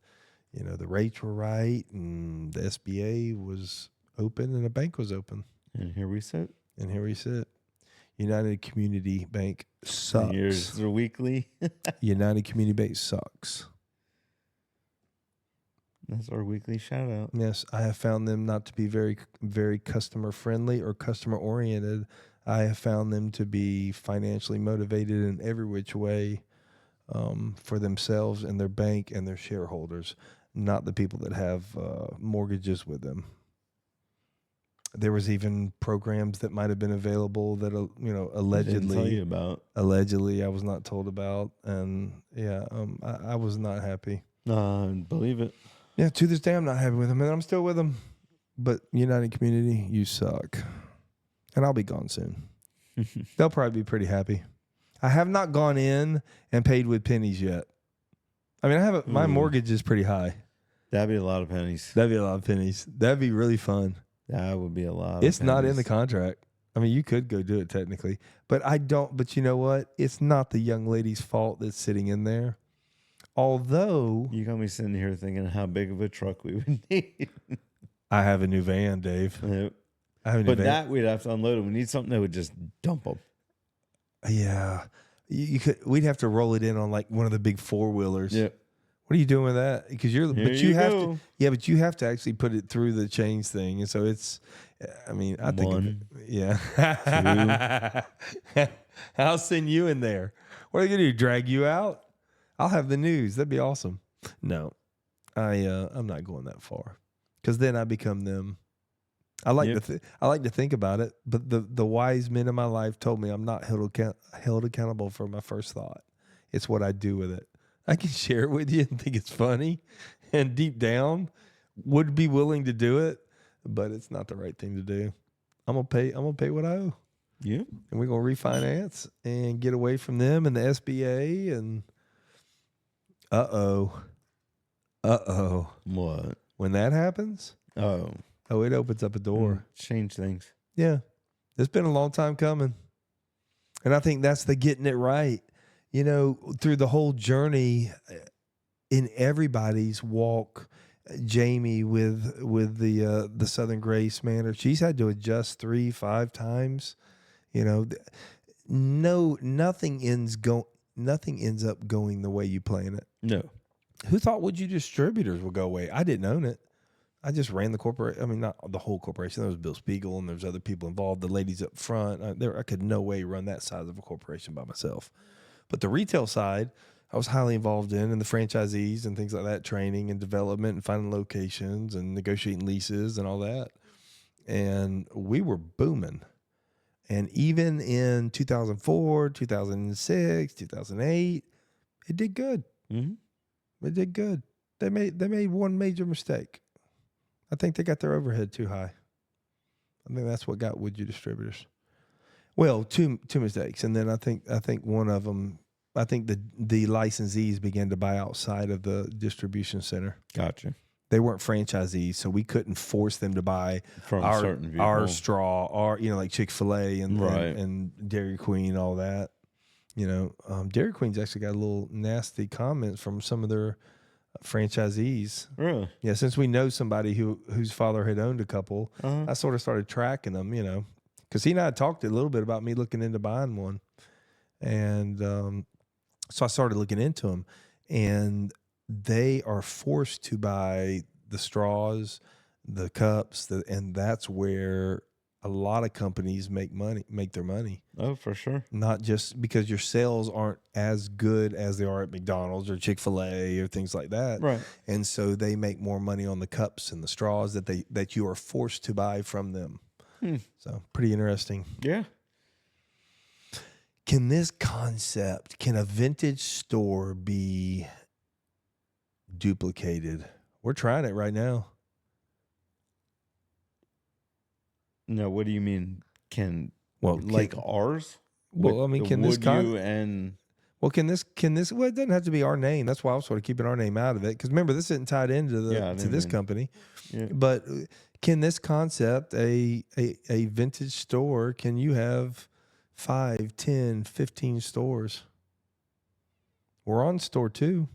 the rates were right, and the SBA was open, and the bank was open. And here we sit. United Community Bank sucks. Here's the weekly. United Community Bank sucks. That's our weekly shout out. Yes, I have found them not to be very, very customer friendly or customer oriented. I have found them to be financially motivated in every which way for themselves and their bank and their shareholders, not the people that have mortgages with them. There was even programs that might have been available that, allegedly, Didn't tell you about. Allegedly, I was not told about, and I was not happy. Believe it. Yeah, to this day, I'm not happy with them, and I'm still with them. But United Community, you suck, and I'll be gone soon. They'll probably be pretty happy. I have not gone in and paid with pennies yet. I mean, my mortgage is pretty high. That'd be a lot of pennies. That'd be really fun. That would be a lot. It's not in the contract. I mean, you could go do it technically, but I don't. But you know what? It's not the young lady's fault that's sitting in there. Although you got me sitting here thinking how big of a truck we would need. I have a new van, Dave. Yep. I have a new van. That we'd have to unload it. We need something that would just dump them. Yeah, you could. We'd have to roll it in on like one of the big 4-wheelers. Yep. What are you doing with that? Because you have to. Yeah, but you have to actually put it through the change thing, and so it's. I mean, I think. Yeah. I'll send you in there. What are they gonna do? Drag you out? I'll have the news. That'd be awesome. No, I'm not going that far because then I become them. I like I like to think about it, but the wise men in my life told me I'm not held accountable for my first thought. It's what I do with it. I can share it with you and think it's funny, and deep down would be willing to do it, but it's not the right thing to do. I'm gonna pay what I owe. Yeah, and we're gonna refinance and get away from them and the SBA and uh-oh. What? When that happens, it opens up a door. Change things. Yeah. It's been a long time coming. And I think that's the getting it right. You know, through the whole journey in everybody's walk, Jamie with the Southern Grace Manor, she's had to adjust 3-5 times. You know, nothing ends up going the way you plan it. No. Who thought Would You Distributors would go away? I didn't own it. I just ran the corporation. I mean, not the whole corporation. There was Bill Spiegel and there's other people involved. The ladies up front. I could no way run that size of a corporation by myself. But the retail side, I was highly involved in, and the franchisees and things like that, training and development and finding locations and negotiating leases and all that. And we were booming. And even in 2004, 2006, 2008, it did good. Mm-hmm. It did good. They made one major mistake. I think they got their overhead too high. I think that's what got Would You Distributors. Well, two mistakes, and then I think one of them. I think the licensees began to buy outside of the distribution center. Gotcha. They weren't franchisees, so we couldn't force them to buy from certain people. Our straw, like Chick-fil-A right. and Dairy Queen, all that. Dairy Queen's actually got a little nasty comments from some of their franchisees. Really? Yeah, since we know somebody whose father had owned a couple, uh-huh. I sort of started tracking them, because he and I had talked a little bit about me looking into buying one. And so I started looking into them, and they are forced to buy the straws, the cups, and that's where a lot of companies make their money. Oh, for sure. Not just because your sales aren't as good as they are at McDonald's or Chick-fil-A or things like that. Right. And so they make more money on the cups and the straws that you are forced to buy from them. So pretty interesting. Yeah. Can a vintage store be duplicated? We're trying it right now. No, what do you mean? Well, ours? Well, I mean, can this Well, can this? Well, it doesn't have to be our name. That's why I'm sort of keeping our name out of it. Because remember, this isn't tied into this company. Yeah. But can this concept, a vintage store, can you have 5, 10, 15 stores? We're on store 2.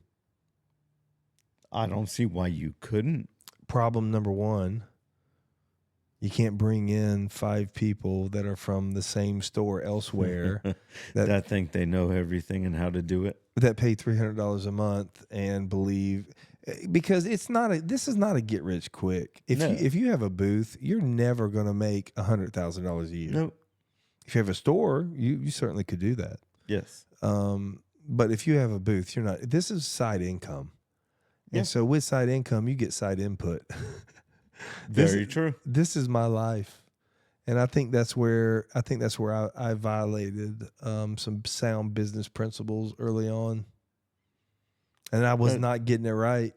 I don't see why you couldn't. Problem number 1. You can't bring in 5 people that are from the same store elsewhere that think they know everything and how to do it. That pay $300 a month and believe, because this is not a get rich quick. If you have a booth, you're never going to make $100,000 a year. Nope. If you have a store, you certainly could do that. Yes. But if you have a booth, you're not. This is side income, and so with side income, you get side input. Very true. This is my life, and I think that's where I violated some sound business principles early on, and I was not getting it right.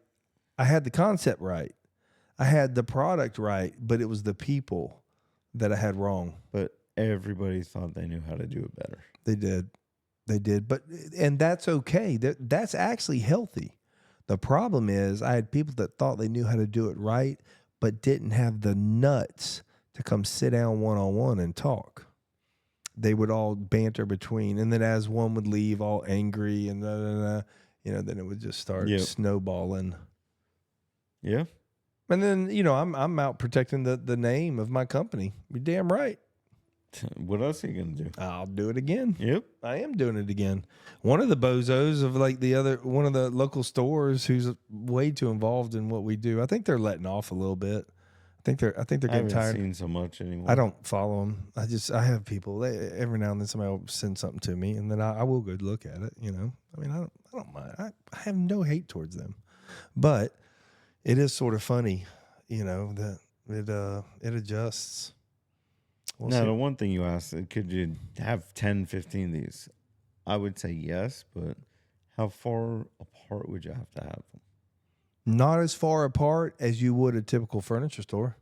I had the concept right, I had the product right, but it was the people that I had wrong. But everybody thought they knew how to do it better. They did, and that's okay. That's actually healthy. The problem is I had people that thought they knew how to do it right, but didn't have the nuts to come sit down one-on-one and talk. They would all banter between, and then as one would leave all angry and then it would just start snowballing. Yeah. And then, I'm out protecting the name of my company. You're damn right. What else are you going to do? I'll do it again. Yep. I am doing it again. One of the bozos of one of the local stores who's way too involved in what we do. I think they're letting off a little bit. I think they're getting tired. I haven't seen so much anymore. I don't follow them. I have people. Every now and then somebody will send something to me, and then I will go look at it. I mean, I don't mind. I have no hate towards them, but it is sort of funny, that it adjusts. We'll Now, see. the one thing you asked, could you have 10, 15 of these? I would say yes, but how far apart would you have to have them? Not as far apart as you would a typical furniture store.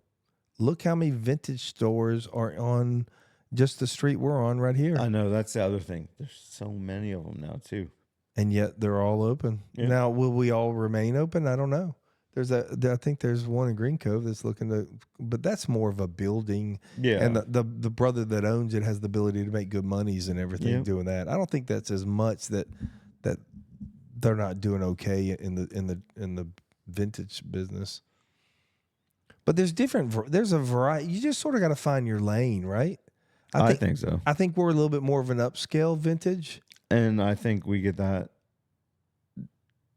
Look how many vintage stores are on just the street we're on right here. I know, that's the other thing. There's so many of them now, too. And yet they're all open. Yeah. Now, will we all remain open? I don't know. I think there's one in Green Cove that's looking to, but that's more of a building. Yeah. And the brother that owns it has the ability to make good monies and everything doing that. I don't think that's as much that they're not doing okay in the vintage business. But there's a variety. You just sort of got to find your lane, right? I think so. I think we're a little bit more of an upscale vintage. And I think we get that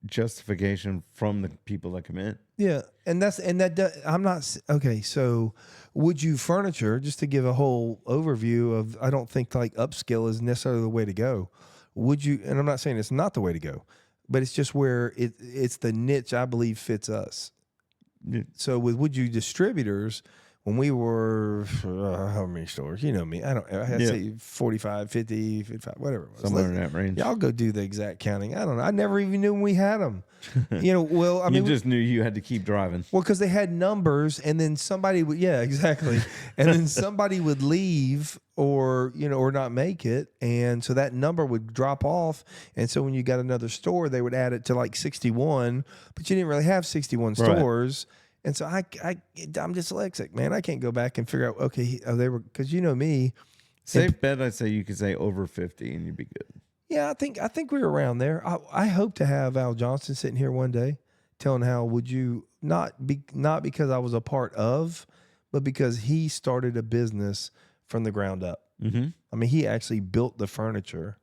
justification from the people that come in. Yeah, I'm not okay. So, would you furniture, just to give a whole overview of? I don't think like upscale is necessarily the way to go. Would you? And I'm not saying it's not the way to go, but it's just where it's the niche I believe fits us. Yeah. So with Would You distributors, when we were how many stores? You know me. I had to say 45, 50, 55, whatever it was. Somewhere in that range. Y'all go do the exact counting. I don't know. I never even knew when we had them. Well, I mean, you just knew you had to keep driving. well, because they had numbers, and then somebody would, yeah, exactly, and then somebody would leave or not make it, and so that number would drop off, and so when you got another store, they would add it to like 61, but you didn't really have 61 stores. And so I'm dyslexic, man. I can't go back and figure out. Okay, they were, because me. Safe bet, I'd say you could say over 50 and you'd be good. Yeah, I think we were around there. I hope to have Al Johnson sitting here one day, telling how would you not because I was a part of, but because he started a business from the ground up. Mm-hmm. I mean, he actually built the furniture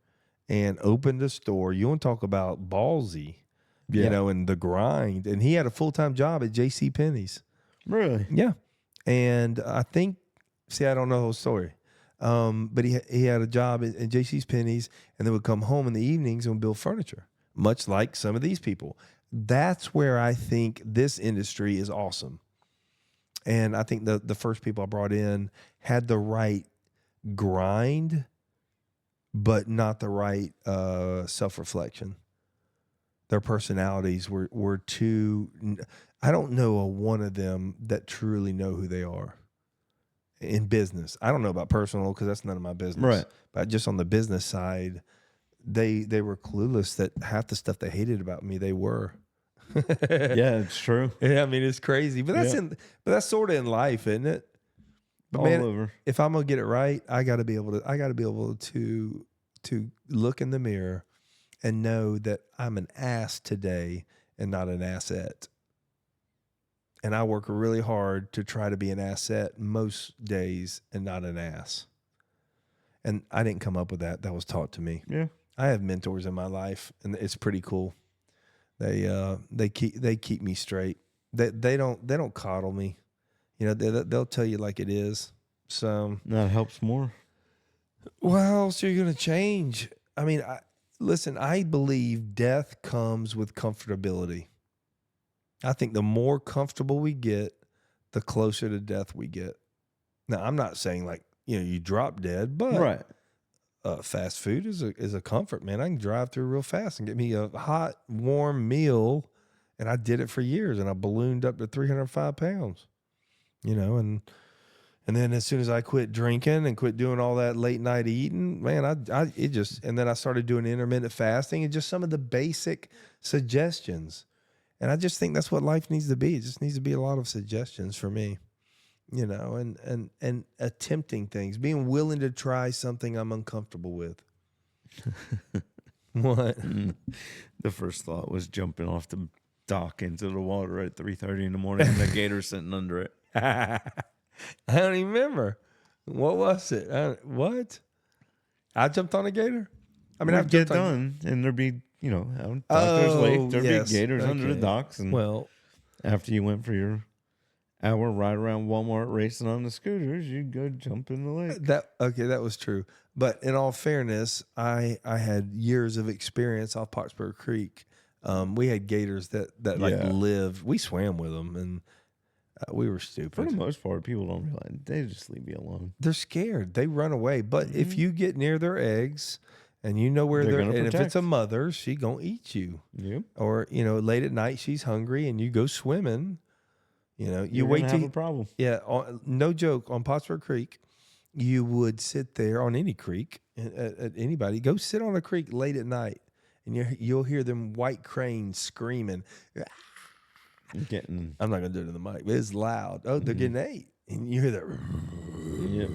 and opened a store. You want to talk about ballsy, and the grind. And he had a full-time job at J.C. Penney's. Really? Yeah, and I think. See, I don't know the whole story. But he had a job at J.C. Penney's, and then would come home in the evenings and build furniture, much like some of these people. That's where I think this industry is awesome. And I think the first people I brought in had the right grind, but not the right self-reflection. Their personalities were too. I don't know a one of them that truly know who they are. In business, I don't know about personal because that's none of my business. Right. But just on the business side, they were clueless that half the stuff they hated about me, they were. Yeah, it's true. Yeah, I mean it's crazy, but that's sort of in life, isn't it? But All over. If I'm gonna get it right, I got to be able to look in the mirror and know that I'm an ass today and not an asset. And I work really hard to try to be an asset most days and not an ass. And I didn't come up with that. That was taught to me. Yeah. I have mentors in my life, and it's pretty cool. They keep me straight. They don't coddle me. They'll tell you like it is. So that helps more. Well, so you're gonna change. I mean, listen. I believe death comes with comfortability. I think the more comfortable we get, the closer to death we get. Now, I'm not saying like, you drop dead, but Right. Fast food is a comfort, man. I can drive through real fast and get me a hot, warm meal. And I did it for years, and I ballooned up to 305 pounds, and then as soon as I quit drinking and quit doing all that late night eating, man, and then I started doing intermittent fasting and just some of the basic suggestions. And I just think that's what life needs to be. It just needs to be a lot of suggestions for me, and attempting things, being willing to try something I'm uncomfortable with. What? The first thought was jumping off the dock into the water at 3:30 in the morning and the gator sitting under it. I don't even remember. What was it? What? I jumped on a gator? I mean, I've get jumped done and there'd be, Doctor's Lake, there'd be gators under the docks. And well, after you went for your hour ride around Walmart racing on the scooters, you go jump in the lake. That was true. But in all fairness, I had years of experience off Pottsburg Creek. We had gators that like Yeah. lived. We swam with them, and we were For stupid. the most part, people don't realize they just leave you alone. They're scared. They run away. But if you get near their eggs, and you know where They're they're, gonna and if it's a protect. mother, she gonna eat you. Yep. Or late at night she's hungry, and you go swimming. You You're wait gonna till have a problem. yeah. No joke. On Pottsburg Creek, you would sit there on any creek at anybody. Go sit on a creek late at night, and you'll hear them white cranes screaming. Getting. I'm not gonna do it in the mic, but it's loud. Oh, they're getting ate, and you hear that. Yep.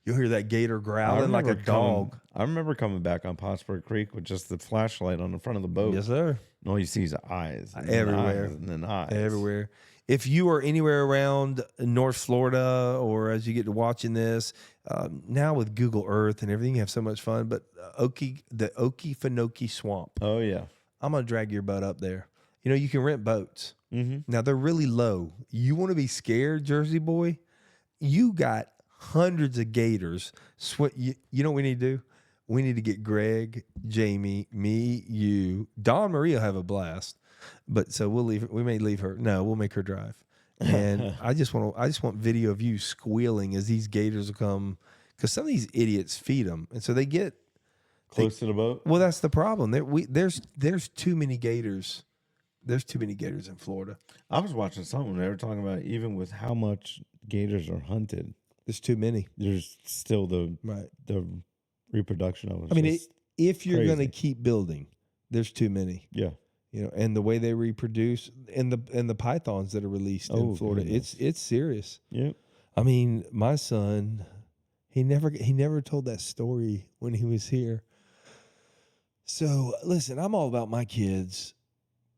You'll hear that gator growling like a dog. I remember coming back on Pottsburg Creek with just the flashlight on the front of the boat. Yes, sir. And all you see is eyes. And Everywhere. Eyes, and then eyes. Everywhere. If you are anywhere around North Florida, or as you get to watching this, now with Google Earth and everything, you have so much fun. But the Okefenokee Swamp, Oh, yeah. I'm going to drag your butt up there. You can rent boats. Mm-hmm. Now, they're really low. You want to be scared, Jersey boy? You got hundreds of gators. You know what we need to do? We need to get Greg, Jamie, me, you. Dawn Marie will have a blast. But so we'll leave. We may leave her. No, we'll make her drive. And I just want video of you squealing as these gators will come, because some of these idiots feed them, and so they get Close to the boat? well. That's the problem. There's too many gators. There's too many gators in Florida. I was watching something. They were talking about even with how much gators are hunted, There's too many. there's still the reproduction of them. I mean, if you're going to crazy. keep building, there's too many. Yeah. And the way they reproduce, and the pythons that are released in Florida, goodness. it's serious. Yep. I mean, my son, he never told that story when he was here. So listen, I'm all about my kids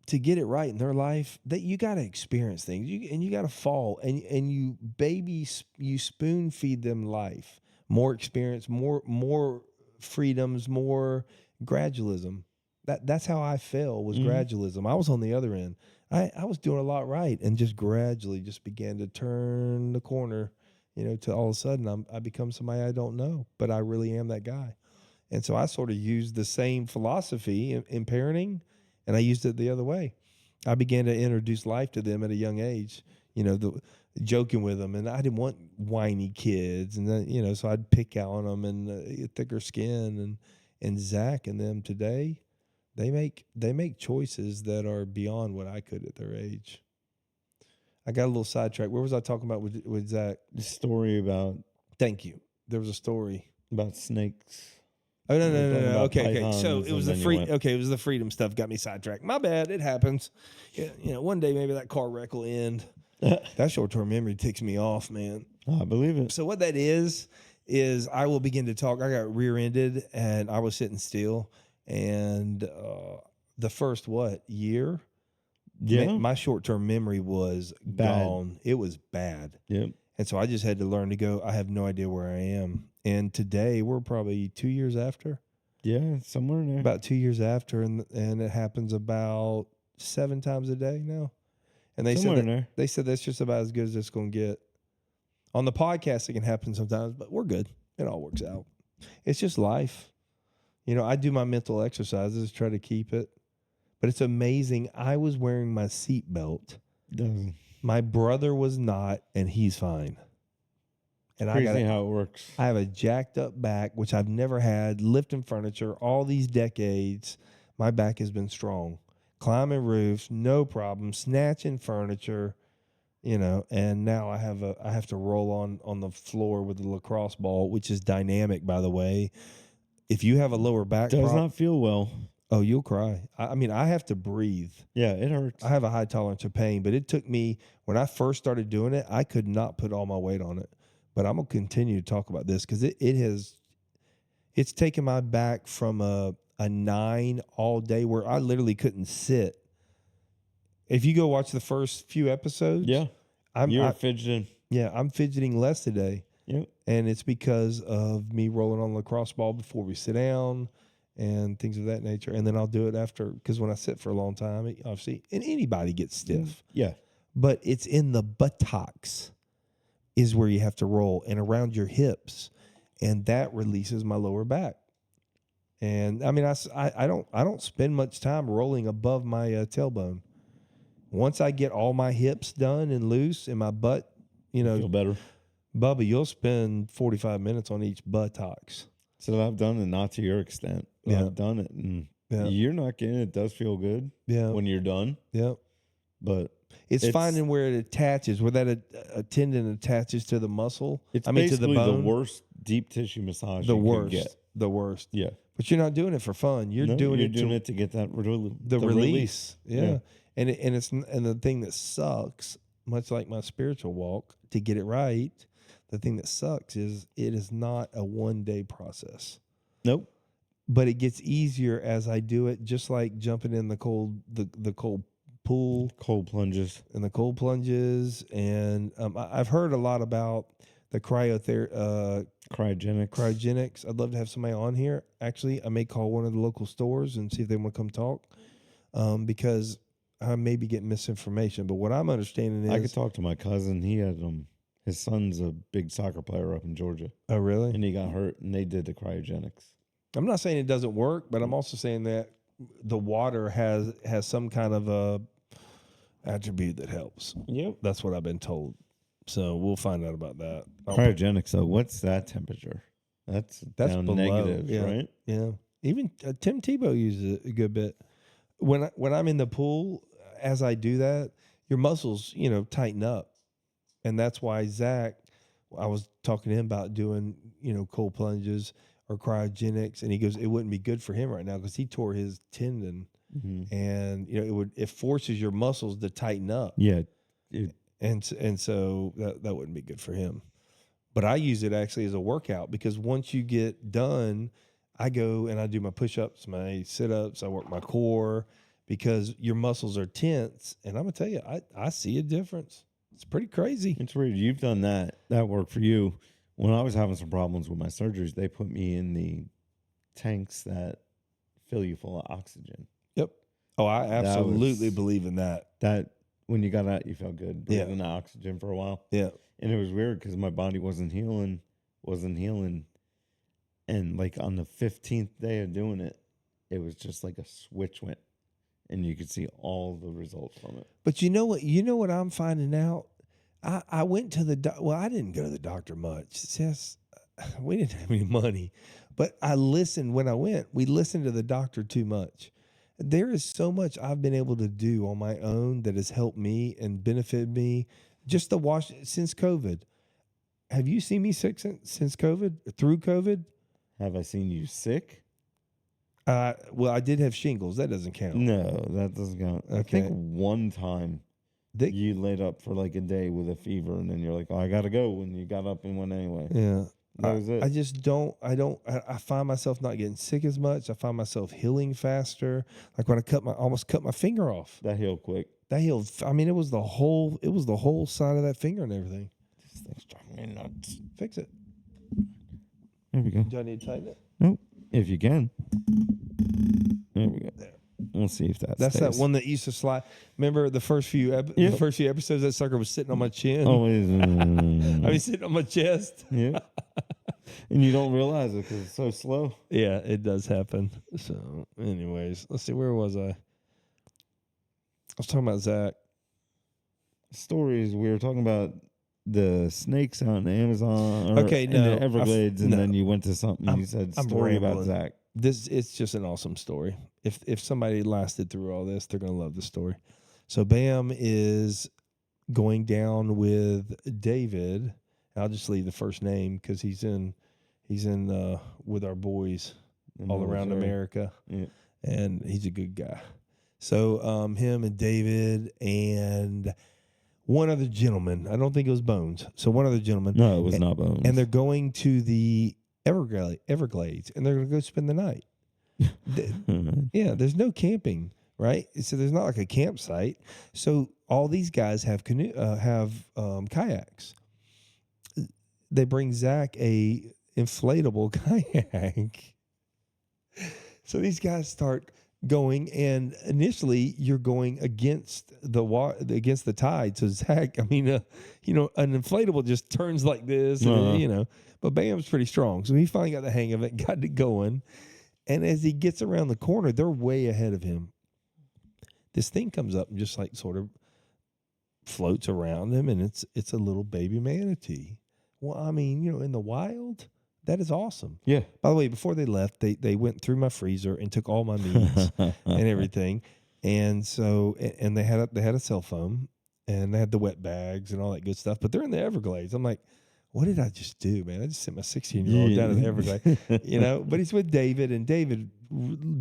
to get it right in their life. That you got to experience things, you got to fall, and you spoon feed them life, more experience, more freedoms, more gradualism. That's how I fell, was gradualism. I was on the other end. I was doing a lot right, and just gradually just began to turn the corner, to all of a sudden I become somebody I don't know, but I really am that guy. And so I sort of used the same philosophy in parenting, and I used it the other way. I began to introduce life to them at a young age, joking with them, and I didn't want whiny kids, and then, so I'd pick out on them and thicker skin, and Zach and them today, they make choices that are beyond what I could at their age. I got a little sidetracked. Where was I talking about with Zach? The story about Thank you. There was a story about snakes. Oh no. about Okay. So pythons, it was the and then you went- Okay, it was the freedom stuff got me sidetracked. My bad. It happens. Yeah, one day maybe that car wreck will end. That short-term memory ticks me off, man. I believe it. So what that is I will begin to talk. I got rear-ended and I was sitting still, and the first year, Yeah. my short-term memory was Bad. gone. It was bad. Yep. And so I just had to learn to go, I have no idea where I am. And today we're probably 2 years after, Yeah, somewhere in there. about 2 years after, and it happens about 7 times a day now. And they Somewhere said in there. they said that's just about as good as it's going to get. On the podcast, it can happen sometimes, but we're good. It all works out. It's just life. I do my mental exercises, try to keep it. But it's amazing. I was wearing my seatbelt. Doesn't- My brother was not, and he's fine. And Crazy how it works. I have a jacked up back, which I've never had, lifting furniture all these decades. My back has been strong. Climbing roofs, no problem. Snatching furniture, and now I have to roll on the floor with the lacrosse ball, which is dynamic, by the way. If you have a lower back Does problem, not feel well. oh, you'll cry. I mean, I have to breathe. Yeah, it hurts. I have a high tolerance of pain, but it took me, when I first started doing it, I could not put all my weight on it. But I'm going to continue to talk about this because it's taken my back from a 9 all day where I literally couldn't sit. If you go watch the first few episodes, Yeah. You're fidgeting. I'm fidgeting less today. Yep. And it's because of me rolling on the lacrosse ball before we sit down and things of that nature. And then I'll do it after, because when I sit for a long time, obviously, and anybody gets stiff. Yeah. but it's in the buttocks is where you have to roll, and around your hips, and that releases my lower back. And I mean, I don't spend much time rolling above my tailbone. Once I get all my hips done and loose and my butt, Feel better. Bubba, you'll spend 45 minutes on each buttocks. So I've done it, not to your extent. Yeah. I've done it, and Yeah. you're not getting it. It does feel good when you're done, Yeah. but It's finding where it attaches, where that a tendon attaches to the muscle. it's to basically the bone. the worst deep tissue massage The you worst. could get. The worst. Yeah. But you're not doing it for fun. You're doing it to get that the release. Yeah. Yeah. And the thing that sucks, much like my spiritual walk, to get it right, the thing that sucks is it is not a one-day process. Nope. But it gets easier as I do it, just like jumping in the cold pool, Cold plunges. and the cold plunges. And I've heard a lot about the cryogenics. I'd love to have somebody on here. Actually, I may call one of the local stores and see if they want to come talk, because I may be getting misinformation. But what I'm understanding is, I could talk to my cousin. He had his son's a big soccer player up in Georgia, oh really? and he got hurt, and they did the cryogenics. I'm not saying it doesn't work, but I'm also saying that the water has some kind of a attribute that helps. Yep. That's what I've been told. So we'll find out about that. Cryogenics. So what's that temperature? That's down below, negative, yeah. right? Yeah. Even Tim Tebow uses it a good bit. When I'm in the pool, as I do that, your muscles, tighten up. And that's why Zach, I was talking to him about doing, cold plunges or cryogenics, and he goes, it wouldn't be good for him right now because he tore his tendon, and it forces your muscles to tighten up. Yeah. And so that wouldn't be good for him. But I use it actually as a workout, because once you get done, I go and I do my push-ups, my sit-ups, I work my core, because your muscles are tense. And I'm going to tell you, I see a difference. It's pretty crazy. It's weird. You've done that. That worked for you. When I was having some problems with my surgeries, they put me in the tanks that fill you full of oxygen. Yep. Oh, I absolutely believe in that. That when you got out, you felt good breathing Yeah. the oxygen for a while. Yeah. And it was weird because my body wasn't healing. And like on the 15th day of doing it, it was just like a switch went, and you could see all the results from it. But you know what I'm finding out? I went to I didn't go to the doctor much. We didn't have any money. But I listened when I went. We listened to the doctor too much. There is so much I've been able to do on my own that has helped me and benefited me just to wash since COVID. Have you seen me sick since COVID? Through COVID? Have I seen you sick? Well, I did have shingles. That doesn't count. No, that doesn't count. I Okay. think one time you laid up for like a day with a fever, and then you're like, "Oh, I gotta go," and you got up and went anyway. Yeah. That was it. I just don't. I find myself not getting sick as much. I find myself healing faster. Like when I almost cut my finger off. That healed quick. That healed. I mean, it was the whole side of that finger and everything. This thing's driving me nuts. Fix it. There we go. Do I need to tighten it? Nope. If you can. There we go. There. We'll see if that That's stays. that one that used to slide. Remember the first few episodes, that sucker was sitting on my chin. Always. I mean, sitting on my chest. Yeah. And you don't realize it because it's so slow. Yeah, it does happen. So, anyways, let's see. Where was I was talking about Zach. Stories. We were talking about the snakes out in the Amazon. Okay, in no, the Everglades, and then you went to something. You said I'm story about rambling. Zach. It's just an awesome story. If somebody lasted through all this, they're gonna love the story. So Bam is going down with David. I'll just leave the first name because he's in with our boys all around America, and he's a good guy. So him and David and one other gentleman. I don't think it was Bones. So one other gentleman. No, it was not Bones. And they're going to the Everglades, and they're going to go spend the night. Yeah, there's no camping, right? So there's not like a campsite. So all these guys have kayaks. They bring Zach a inflatable kayak. So these guys start going, and initially you're going against the tide. So Zach, I mean, an inflatable just turns like this, and, but Bam's pretty strong. So he finally got the hang of it, got it going. And as he gets around the corner, they're way ahead of him. This thing comes up and just like sort of floats around him, and it's a little baby manatee. Well, I mean, in the wild, that is awesome. Yeah. By the way, before they left, they went through my freezer and took all my meats and everything. And so, and they had a cell phone, and they had the wet bags and all that good stuff. But they're in the Everglades. I'm like, what did I just do, man? I just sent my 16-year-old down to the Everglades, But he's with David, and David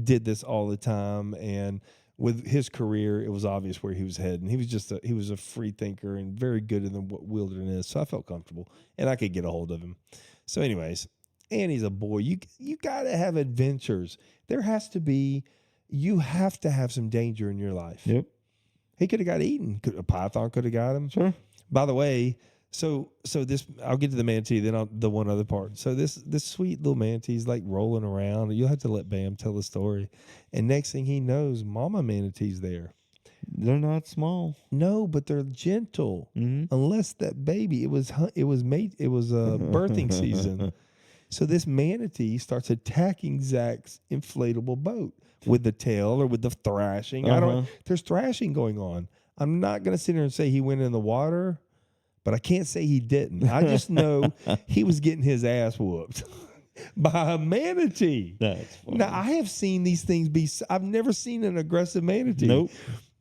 did this all the time. And with his career, it was obvious where he was heading. He was a free thinker and very good in the wilderness. So I felt comfortable, and I could get a hold of him. So, anyways, and he's a boy. You got to have adventures. There has to be. You have to have some danger in your life. Yep. He could have got eaten. A python could have got him. Sure. By the way, so this, I'll get to the manatee, then the one other part. So this sweet little manatee's like rolling around. You'll have to let Bam tell the story. And next thing he knows, Mama Manatee's there. They're not small. No, but they're gentle. Mm-hmm. Unless that baby, it was birthing season. So this manatee starts attacking Zach's inflatable boat with the tail or with the thrashing. There's thrashing going on. I'm not going to sit here and say he went in the water, but I can't say he didn't. I just know he was getting his ass whooped by a manatee. That's funny. Now, I have seen these things I've never seen an aggressive manatee. Nope.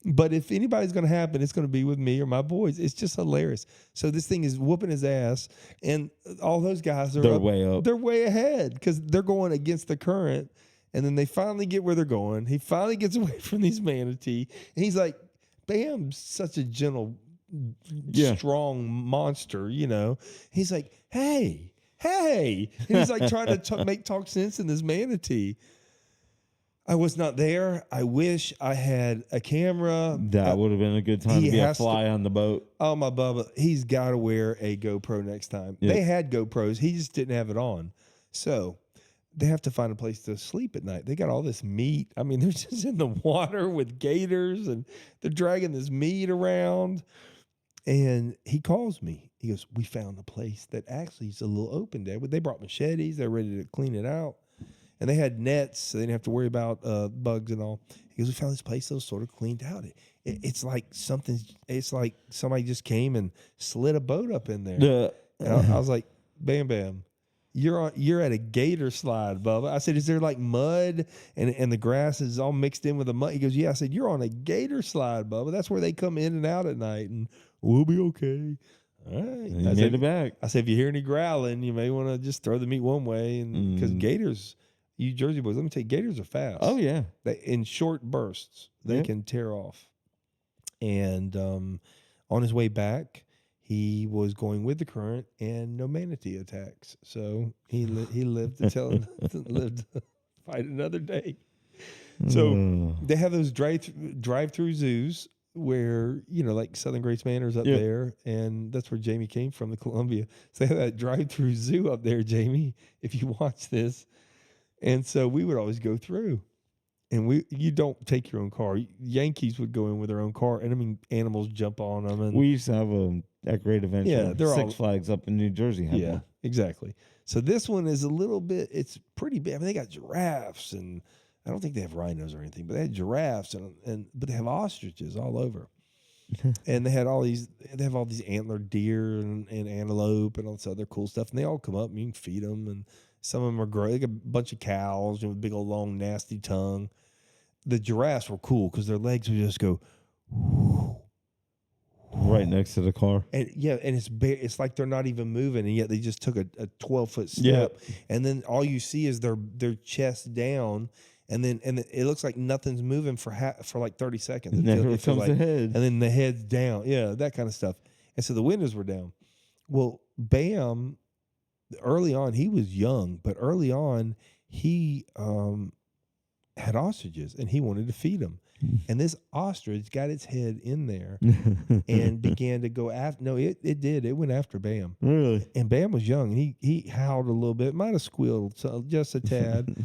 But if anybody's going to happen, it's going to be with me or my boys. It's just hilarious. So this thing is whooping his ass, and all those guys are way up. They're way ahead because they're going against the current, and then they finally get where they're going. He finally gets away from these manatee, and he's like, Bam's such a gentle, strong monster, He's like, hey. And he's like trying to talk sense in this manatee. I was not there. I wish I had a camera. That would have been a good time to be a fly on the boat. Oh, my Bubba. He's got to wear a GoPro next time. Yep. They had GoPros. He just didn't have it on. So they have to find a place to sleep at night. They got all this meat. I mean, they're just in the water with gators, and they're dragging this meat around. And he calls me. He goes, we found a place that actually is a little open there. They brought machetes. They're ready to clean it out. And they had nets, so they didn't have to worry about bugs and all. He goes, we found this place that was sort of cleaned out. It's like somebody just came and slid a boat up in there. And I was like, Bam, you're at a gator slide, Bubba. I said, is there like mud and the grass is all mixed in with the mud? He goes, yeah. I said, you're on a gator slide, Bubba. That's where they come in and out at night, and we'll be okay. All right. I made it back. I said, if you hear any growling, you may want to just throw the meat one way, and because gators. You Jersey boys, let me tell you, gators are fast. Oh, yeah. In short bursts, they can tear off. And on his way back, he was going with the current, and no manatee attacks. So he lived to fight another day. So they have those drive-through zoos where, like Southern Great Manor's up there, and that's where Jamie came from, the Columbia. So they have that drive-through zoo up there, Jamie, if you watch this. And so we would always go through, and you don't take your own car. Yankees would go in with their own car, and I mean, animals jump on them. And we used to have that great adventure. Yeah, they're Six Flags up in New Jersey. One. Exactly. So this one is a little bit. It's pretty big. I mean, they got giraffes, and I don't think they have rhinos or anything, but they had giraffes, but they have ostriches all over. And they had They have all these antlered deer and antelope and all this other cool stuff, and they all come up, and you can feed them, and some of them are great. They got a bunch of cows with big old long nasty tongue. The giraffes were cool because their legs would just go right next to the car. And it's like they're not even moving, and yet they just took a 12-foot step. And then all you see is their chest down, and it looks like nothing's moving for like 30 seconds. And then it comes the head. And then the head's down. Yeah, that kind of stuff. And so the windows were down. Well, Bam, early on, he was young, but early on, he had ostriches, and he wanted to feed them. And this ostrich got its head in there and began to go after. No, it did. It went after Bam. Really? And Bam was young. And he howled a little bit, might have squealed just a tad.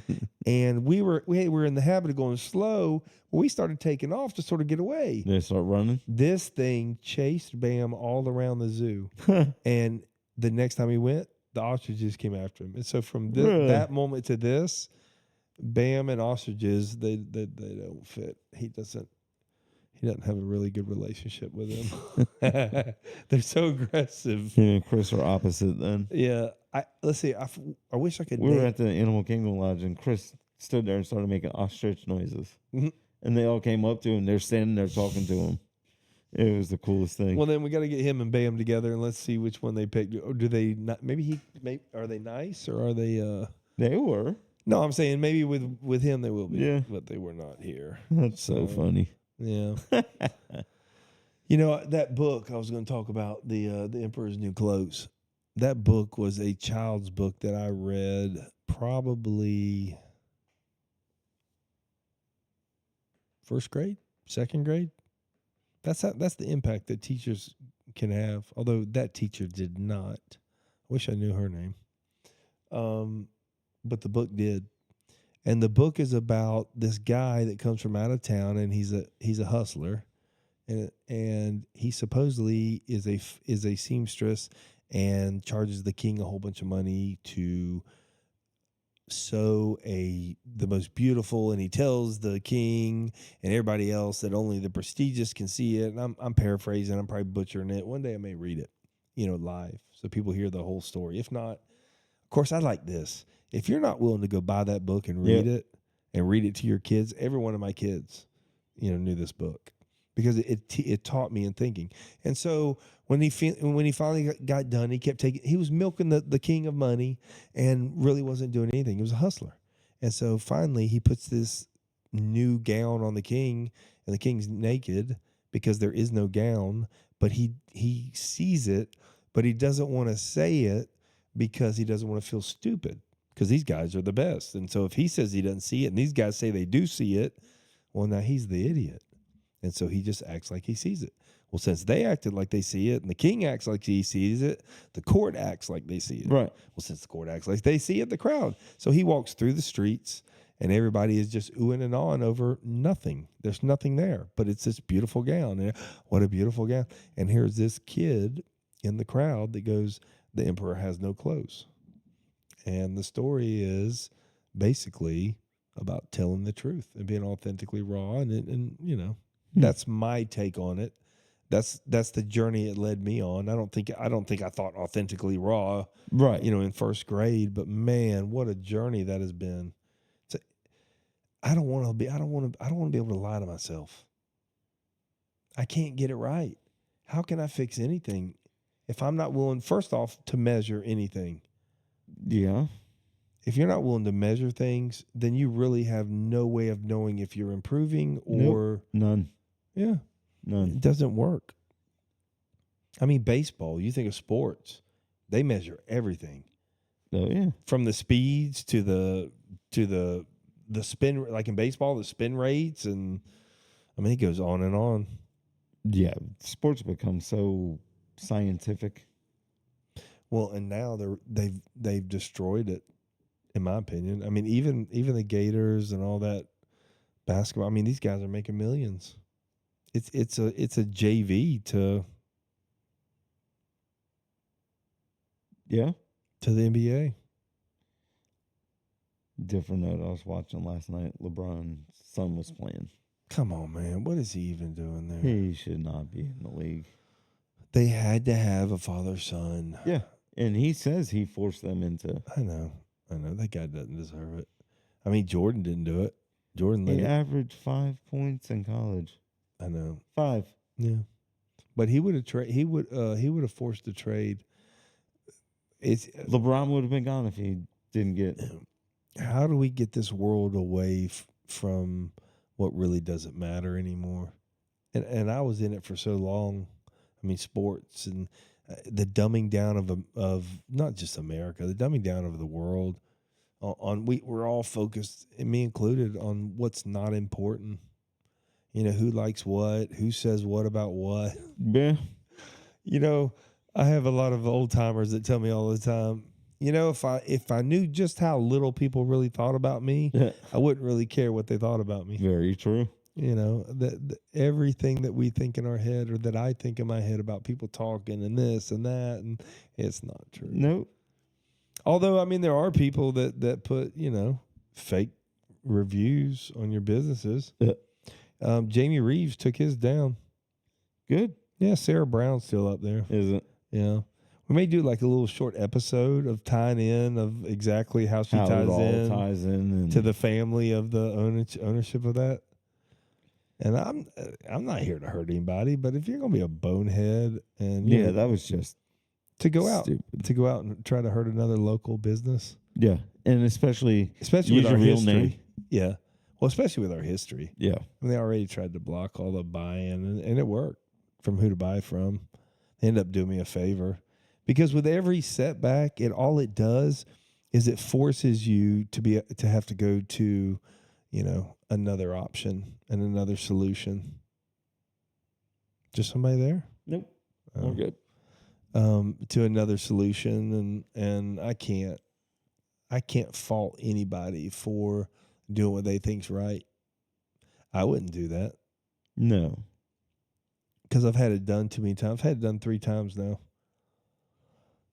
And we were in the habit of going slow. We started taking off to sort of get away. They start running? This thing chased Bam all around the zoo. And the next time he went, the ostriches came after him. And so from that moment to this, Bam and ostriches, they don't fit. He doesn't have a really good relationship with them. They're so aggressive. Him and Chris are opposite then. Yeah. Let's see. I wish I could. We were at the Animal Kingdom Lodge, and Chris stood there and started making ostrich noises. Mm-hmm. And they all came up to him. They're standing there talking to him. It was the coolest thing. Well, then we got to get him and Bam together, and let's see which one they picked. Or do they not? Maybe are they nice or are they? They were. No, I'm saying maybe with him they will be. Yeah. But they were not here. That's so funny. Yeah. That book I was going to talk about, the Emperor's New Clothes. That book was a child's book that I read probably first grade, second grade. That's the impact that teachers can have. Although that teacher did not. I wish I knew her name. But the book did. And the book is about this guy that comes from out of town, and he's a hustler, and he supposedly is a seamstress and charges the king a whole bunch of money to sew the most beautiful, and he tells the king and everybody else that only the prestigious can see it. And I'm paraphrasing, I'm probably butchering it. One day I may read it, live, so people hear the whole story. If not, of course, I like this. If you're not willing to go buy that book and read it, and read it to your kids, every one of my kids, knew this book because it taught me in thinking. And so when he finally got done, he was milking the king of money and really wasn't doing anything. He was a hustler. And so finally he puts this new gown on the king, and the king's naked because there is no gown, but he sees it, but he doesn't want to say it because he doesn't want to feel stupid. Because these guys are the best. And so if he says he doesn't see it and these guys say they do see it, well, now he's the idiot. And so he just acts like he sees it. Well, since they acted like they see it and the king acts like he sees it, the court acts like they see it. Right. Well, since the court acts like they see it, the crowd. So he walks through the streets and everybody is just oohing and awing over nothing. There's nothing there, but it's this beautiful gown. And what a beautiful gown. And here's this kid in the crowd that goes, the emperor has no clothes. And the story is basically about telling the truth and being authentically raw. And that's my take on it. That's the journey it led me on. I don't think I thought authentically raw, right? In first grade. But man, what a journey that has been. I don't want to be able to lie to myself. I can't get it right. How can I fix anything if I'm not willing, first off, to measure anything? Yeah. If you're not willing to measure things, then you really have no way of knowing if you're improving or none. Yeah. None. It doesn't work. I mean, baseball, you think of sports, they measure everything. Oh yeah. From the speeds to the spin, like in baseball, the spin rates, and I mean it goes on and on. Yeah, sports become so scientific. Well, and now they've destroyed it, in my opinion. I mean, even the Gators and all that basketball. I mean, these guys are making millions. It's a JV to to the NBA. Different note. I was watching last night. LeBron's son was playing. Come on, man. What is he even doing there? He should not be in the league. They had to have a father-son. Yeah. And he says he forced them into. I know. That guy doesn't deserve it. I mean, Jordan didn't do it. Jordan He averaged 5 points in college. I know. 5. Yeah. But he would have he would have forced a trade. LeBron would have been gone if he didn't get. How do we get this world away from what really doesn't matter anymore? And I was in it for so long. I mean, sports and the dumbing down of not just America, the dumbing down of the world. We're all focused, and me included, on what's not important. who likes what, who says what about what. Yeah. I have a lot of old timers that tell me all the time, if I knew just how little people really thought about me, I wouldn't really care what they thought about me. Very true. That everything that we think in our head, or that I think in my head about people talking and this and that, and it's not true. Nope. Although, I mean, there are people that put, fake reviews on your businesses. Jamie Reeves took his down. Good. Yeah, Sarah Brown's still up there. Is it? Yeah. We may do like a little short episode of tying in of exactly how she ties in to the family of the ownership of that. And I'm not here to hurt anybody, but if you're gonna be a bonehead and that was just to go out stupid. And try to hurt another local business. Yeah, and especially with our real history. Name. Yeah, well, especially with our history. Yeah, I mean, they already tried to block all the buy-in, and it worked from who to buy from. They ended up doing me a favor, because with every setback, all it does is it forces you to have to go to, another option and another solution. Just somebody there? Nope. We're good. To another solution, and I can't fault anybody for doing what they think's right. I wouldn't do that. No. Because I've had it done too many times. I've had it done 3 times now.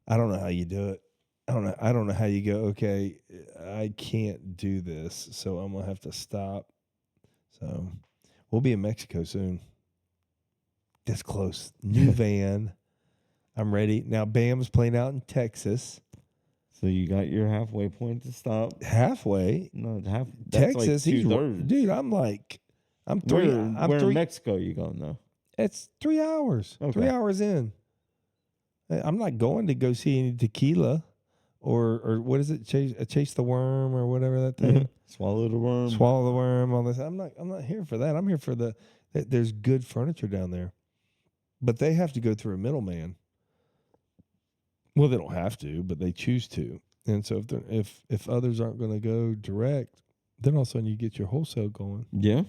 I don't know how you do it. I don't know how you go, okay, I can't do this, so I'm going to have to stop. So we'll be in Mexico soon. This close. New van. I'm ready. Now, Bam's playing out in Texas. So you got your halfway point to stop. Halfway? No, half. Texas. Like 2/3. Dude, I'm three. Where in Mexico you going though? It's 3 hours. Okay. 3 hours in. I'm not going to go see any tequila or what is it? Chase the worm or whatever that thing. Swallow the worm. Swallow the worm. All this. I'm not here for that. I'm here for there's good furniture down there, but they have to go through a middleman. Well, they don't have to, but they choose to. And so if others aren't going to go direct, then all of a sudden you get your wholesale going. Yeah.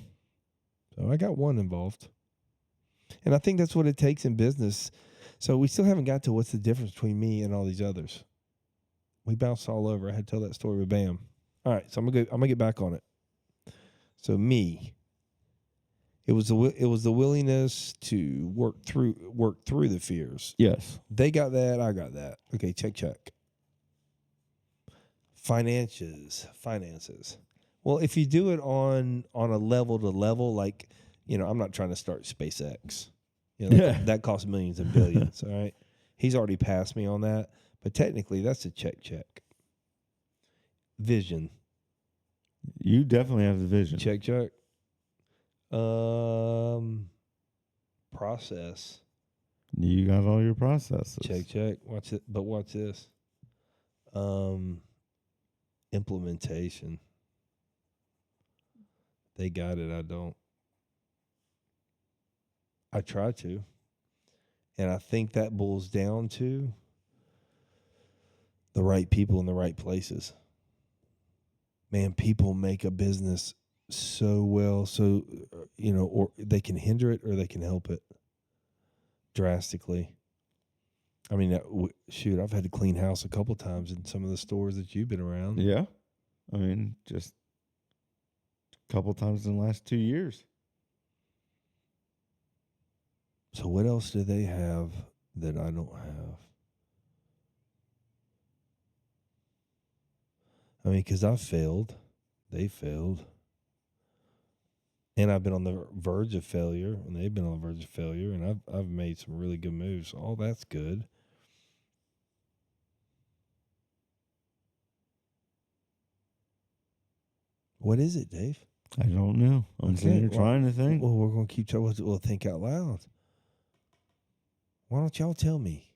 So I got one involved. And I think that's what it takes in business. So we still haven't got to what's the difference between me and all these others. We bounced all over. I had to tell that story with Bam. All right, so I'm gonna get back on it. So me, it was the willingness to work through the fears. Yes. They got that. I got that. Okay, check. Finances. Well, if you do it on a level to level, like, I'm not trying to start SpaceX. That costs millions and billions. All right, he's already passed me on that, but technically that's a check. Vision. You definitely have the vision. Check. Process. You got all your processes. Check. Watch it, but watch this. Implementation. They got it. I don't. I try to. And I think that boils down to the right people in the right places. Man, people make a business so well, so, or they can hinder it or they can help it drastically. I mean, I've had to clean house a couple times in some of the stores that you've been around. Yeah. I mean, just a couple times in the last 2 years. So what else do they have that I don't have? I mean, because I've failed. They failed. And I've been on the verge of failure, and they've been on the verge of failure, and I've made some really good moves. So all that's good. What is it, Dave? I don't know. I'm sitting here trying to think. Well, we're going to keep trying. We'll think out loud. Why don't y'all tell me?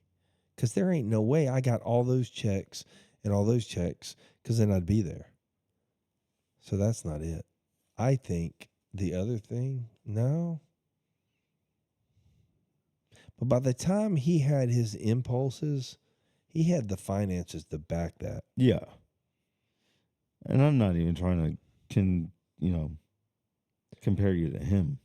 Because there ain't no way I got all those checks and all those checks, because then I'd be there. So that's not it. I think the other thing, no. But by the time he had his impulses, he had the finances to back that. Yeah. And I'm not even trying to compare you to him.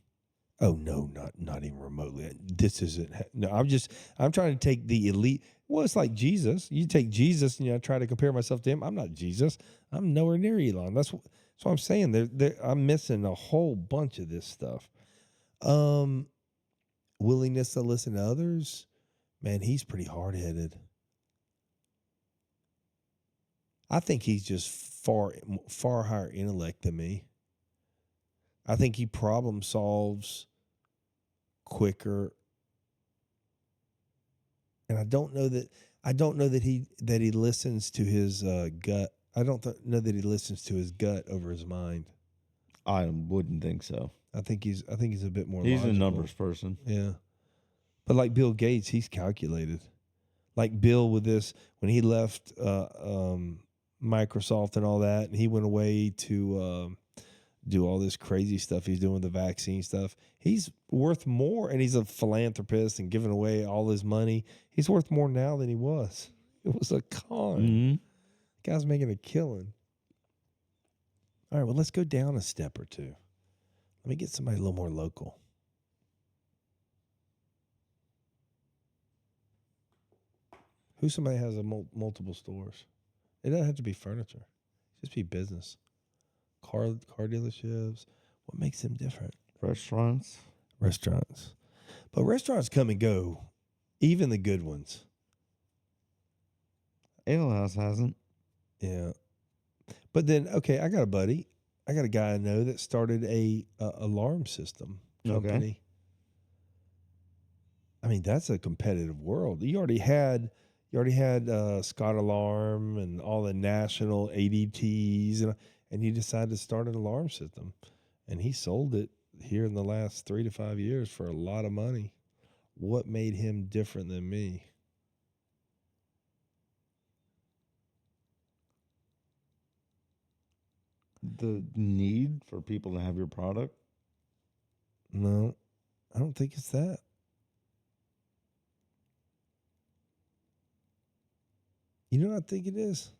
Oh no, not even remotely. This isn't. No, I'm trying to take the elite. Well, it's like Jesus. You take Jesus and I try to compare myself to him. I'm not Jesus. I'm nowhere near Elon. That's what I'm saying. I'm missing a whole bunch of this stuff. Willingness to listen to others. Man, he's pretty hard headed. I think he's just far higher intellect than me. I think he problem solves quicker, and I don't know that he listens to his gut. I don't know that he listens to his gut over his mind. I wouldn't think so. I think he's a bit more. He's logical. a numbers person. Yeah, but like Bill Gates, he's calculated. Like Bill with this when he left Microsoft and all that, and he went away to do all this crazy stuff he's doing with the vaccine stuff. He's worth more, and he's a philanthropist and giving away all his money. He's worth more now than he was. It was a con. Mm-hmm. The guy's making a killing. All right, well, let's go down a step or two. Let me get somebody a little more local. Who's somebody has a multiple stores? It doesn't have to be furniture. Just be business. Car dealerships. What makes them different? Restaurants. But restaurants come and go. Even the good ones. Ale House hasn't. Yeah. But then, okay, I got a buddy. I got a guy I know that started a alarm system company. Okay. I mean, that's a competitive world. You already had Scott Alarm and all the national ADTs, and he decided to start an alarm system, and he sold it here in the last 3 to 5 years for a lot of money. What made him different than me? The need for people to have your product? No, I don't think it's that. You know what I think it is?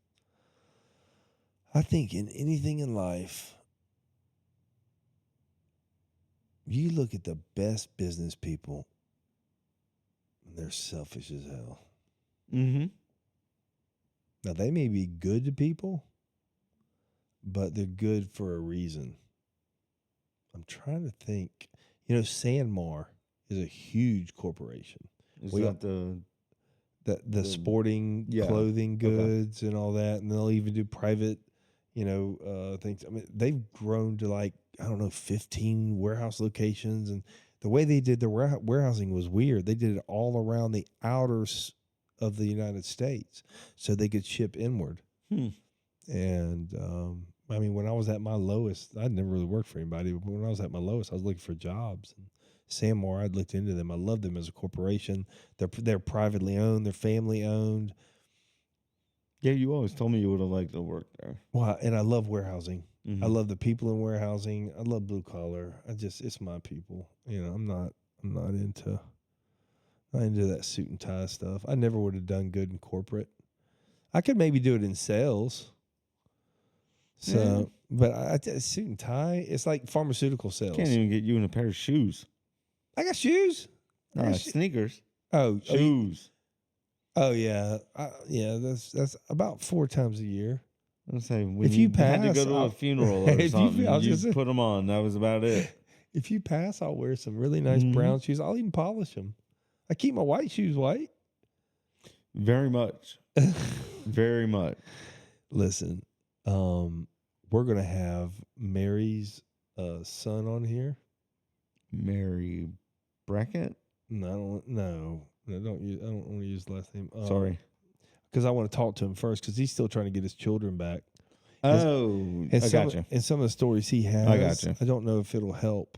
I think in anything in life, you look at the best business people, and they're selfish as hell. Mm-hmm. Now, they may be good to people, but they're good for a reason. I'm trying to think. You know, Sanmar is a huge corporation. Is that the sporting clothing goods and all that, and they'll even do private, things. I mean, they've grown to 15 warehouse locations, and the way they did their warehousing was weird. They did it all around the outers of the United States, so they could ship inward. And I mean, when I was at my lowest, I'd never really worked for anybody. But when I was at my lowest, I was looking for jobs. And Sanmar, I'd looked into them. I love them as a corporation. They're privately owned. They're family owned. Yeah, you always told me you would have liked to work there. Well, and I love warehousing. Mm-hmm. I love the people in warehousing. I love blue collar. It's my people. I'm not into that suit and tie stuff. I never would have done good in corporate. I could maybe do it in sales. So, but suit and tie, it's like pharmaceutical sales. Can't even get you in a pair of shoes. I got shoes. Sneakers. Oh, shoes. Oh yeah, that's about 4 times a year. I'm saying if you had to pass, go to a funeral or something, you put them on. That was about it. If you pass, I'll wear some really nice brown shoes. I'll even polish them. I keep my white shoes white. Very much. Very much. Listen, we're gonna have Mary's son on here. Mary Brackett? No, I don't want to use the last name. Sorry, because I want to talk to him first because he's still trying to get his children back. Oh, I got you. And some of the stories he has, I got you. I don't know if it'll help.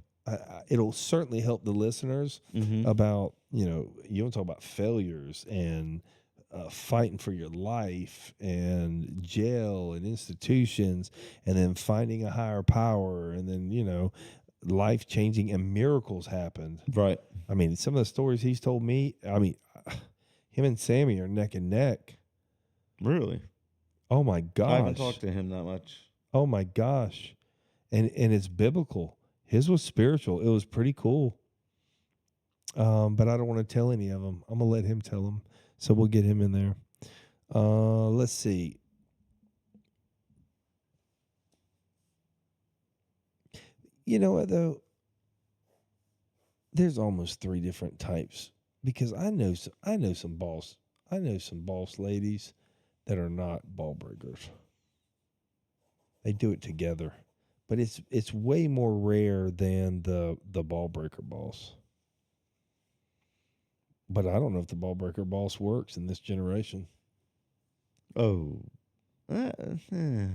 It'll certainly help the listeners about, you want to talk about failures and fighting for your life and jail and institutions and then finding a higher power and then, life changing and miracles happened. Right. I mean, some of the stories he's told me, I mean, him and Sammy are neck and neck. Really? Oh my gosh. I haven't talked to him that much. Oh my gosh. And it's biblical. His was spiritual. It was pretty cool. But I don't want to tell any of them. I'm gonna let him tell them. So we'll get him in there. Let's see. You know what though? There's almost 3 different types because I know some boss ladies that are not ball breakers. They do it together, but it's way more rare than the ball breaker boss. But I don't know if the ball breaker boss works in this generation. Oh, that's a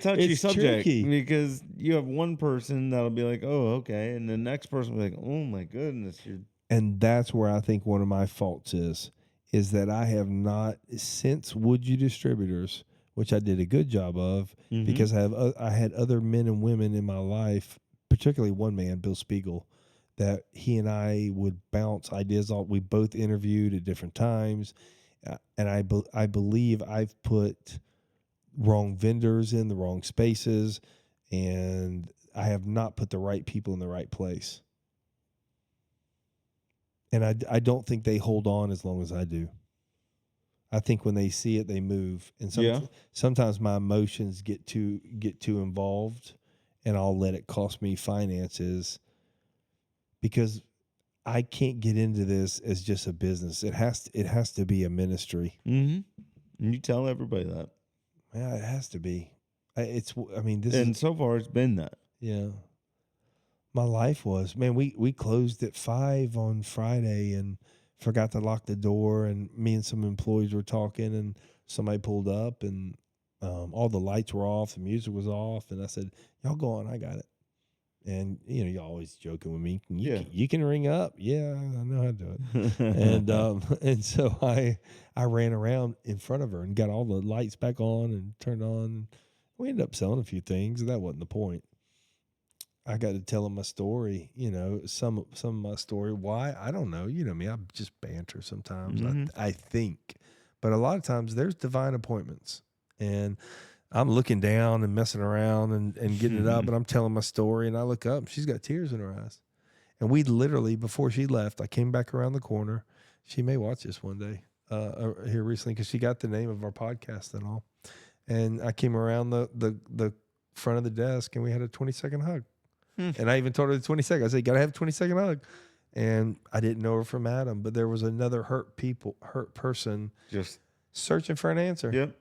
touchy It's subject tricky. because you have one person that'll be like, "Oh, okay," and the next person will be like, "Oh my goodness, you're." And that's where I think one of my faults is that I have not, since Would You Distributors, which I did a good job of, because I had other men and women in my life, particularly one man, Bill Spiegel, that he and I would bounce ideas off. We both interviewed at different times, and I believe I've put wrong vendors in the wrong spaces, and I have not put the right people in the right place. And I don't think they hold on as long as I do. I think when they see it, they move. And sometimes my emotions get too involved, and I'll let it cost me finances because I can't get into this as just a business. It has to be a ministry. And you tell everybody that. Yeah, it has to be. So far it's been that. Yeah. My life was, man, we closed at 5 on Friday and forgot to lock the door, and me and some employees were talking, and somebody pulled up, and all the lights were off, the music was off, and I said, "Y'all go on, I got it." And you're always joking with me. You can ring up. Yeah, I know how to do it. and so I ran around in front of her and got all the lights back on and turned on. We ended up selling a few things, and that wasn't the point. I got to tell them my story, some of my story. Why? I don't know. You know me, I just banter sometimes, I think. But a lot of times there's divine appointments. And I'm looking down and messing around and getting it up, and I'm telling my story, and I look up, and she's got tears in her eyes. And we literally, before she left, I came back around the corner. She may watch this one day here recently because she got the name of our podcast and all. And I came around the front of the desk, and we had a 20-second hug. And I even told her the 20 seconds. I said, "You got to have a 20-second hug." And I didn't know her from Adam, but there was another hurt person Just searching for an answer. Yep.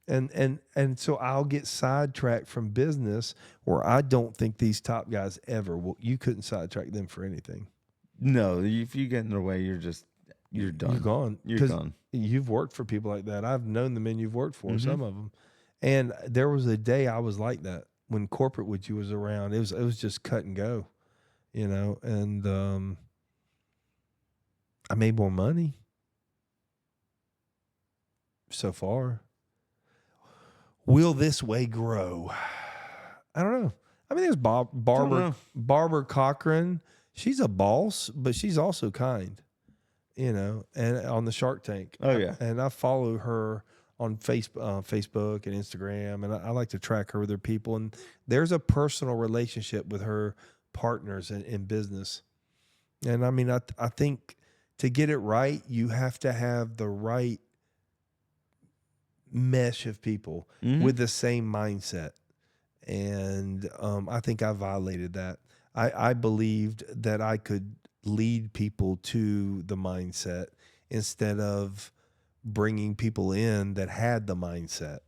And so I'll get sidetracked from business where I don't think these top guys ever will. You couldn't sidetrack them for anything. No, if you get in their way, you're done. You're gone. You're gone. You've worked for people like that. I've known the men you've worked for, some of them. And there was a day I was like that when corporate with you was around. It was just cut and go, and I made more money so far. Will this way grow? I don't know. I mean, there's Barbara Cochran. She's a boss, but she's also kind, and on the Shark Tank. Oh, yeah. And I follow her on Facebook and Instagram, and I like to track her with her people. And there's a personal relationship with her partners in business. And I mean, I think to get it right, you have to have the right mesh of people with the same mindset. And I think I violated that. I believed that I could lead people to the mindset instead of bringing people in that had the mindset.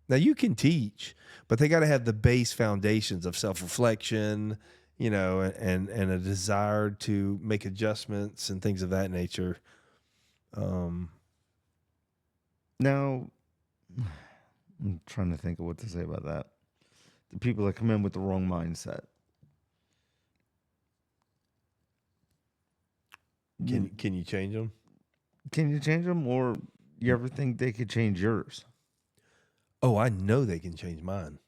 Now you can teach, but they got to have the base foundations of self-reflection, and a desire to make adjustments and things of that nature. Now, I'm trying to think of what to say about that. The people that come in with the wrong mindset. Can you change them? Can you change them, or you ever think they could change yours? Oh, I know they can change mine.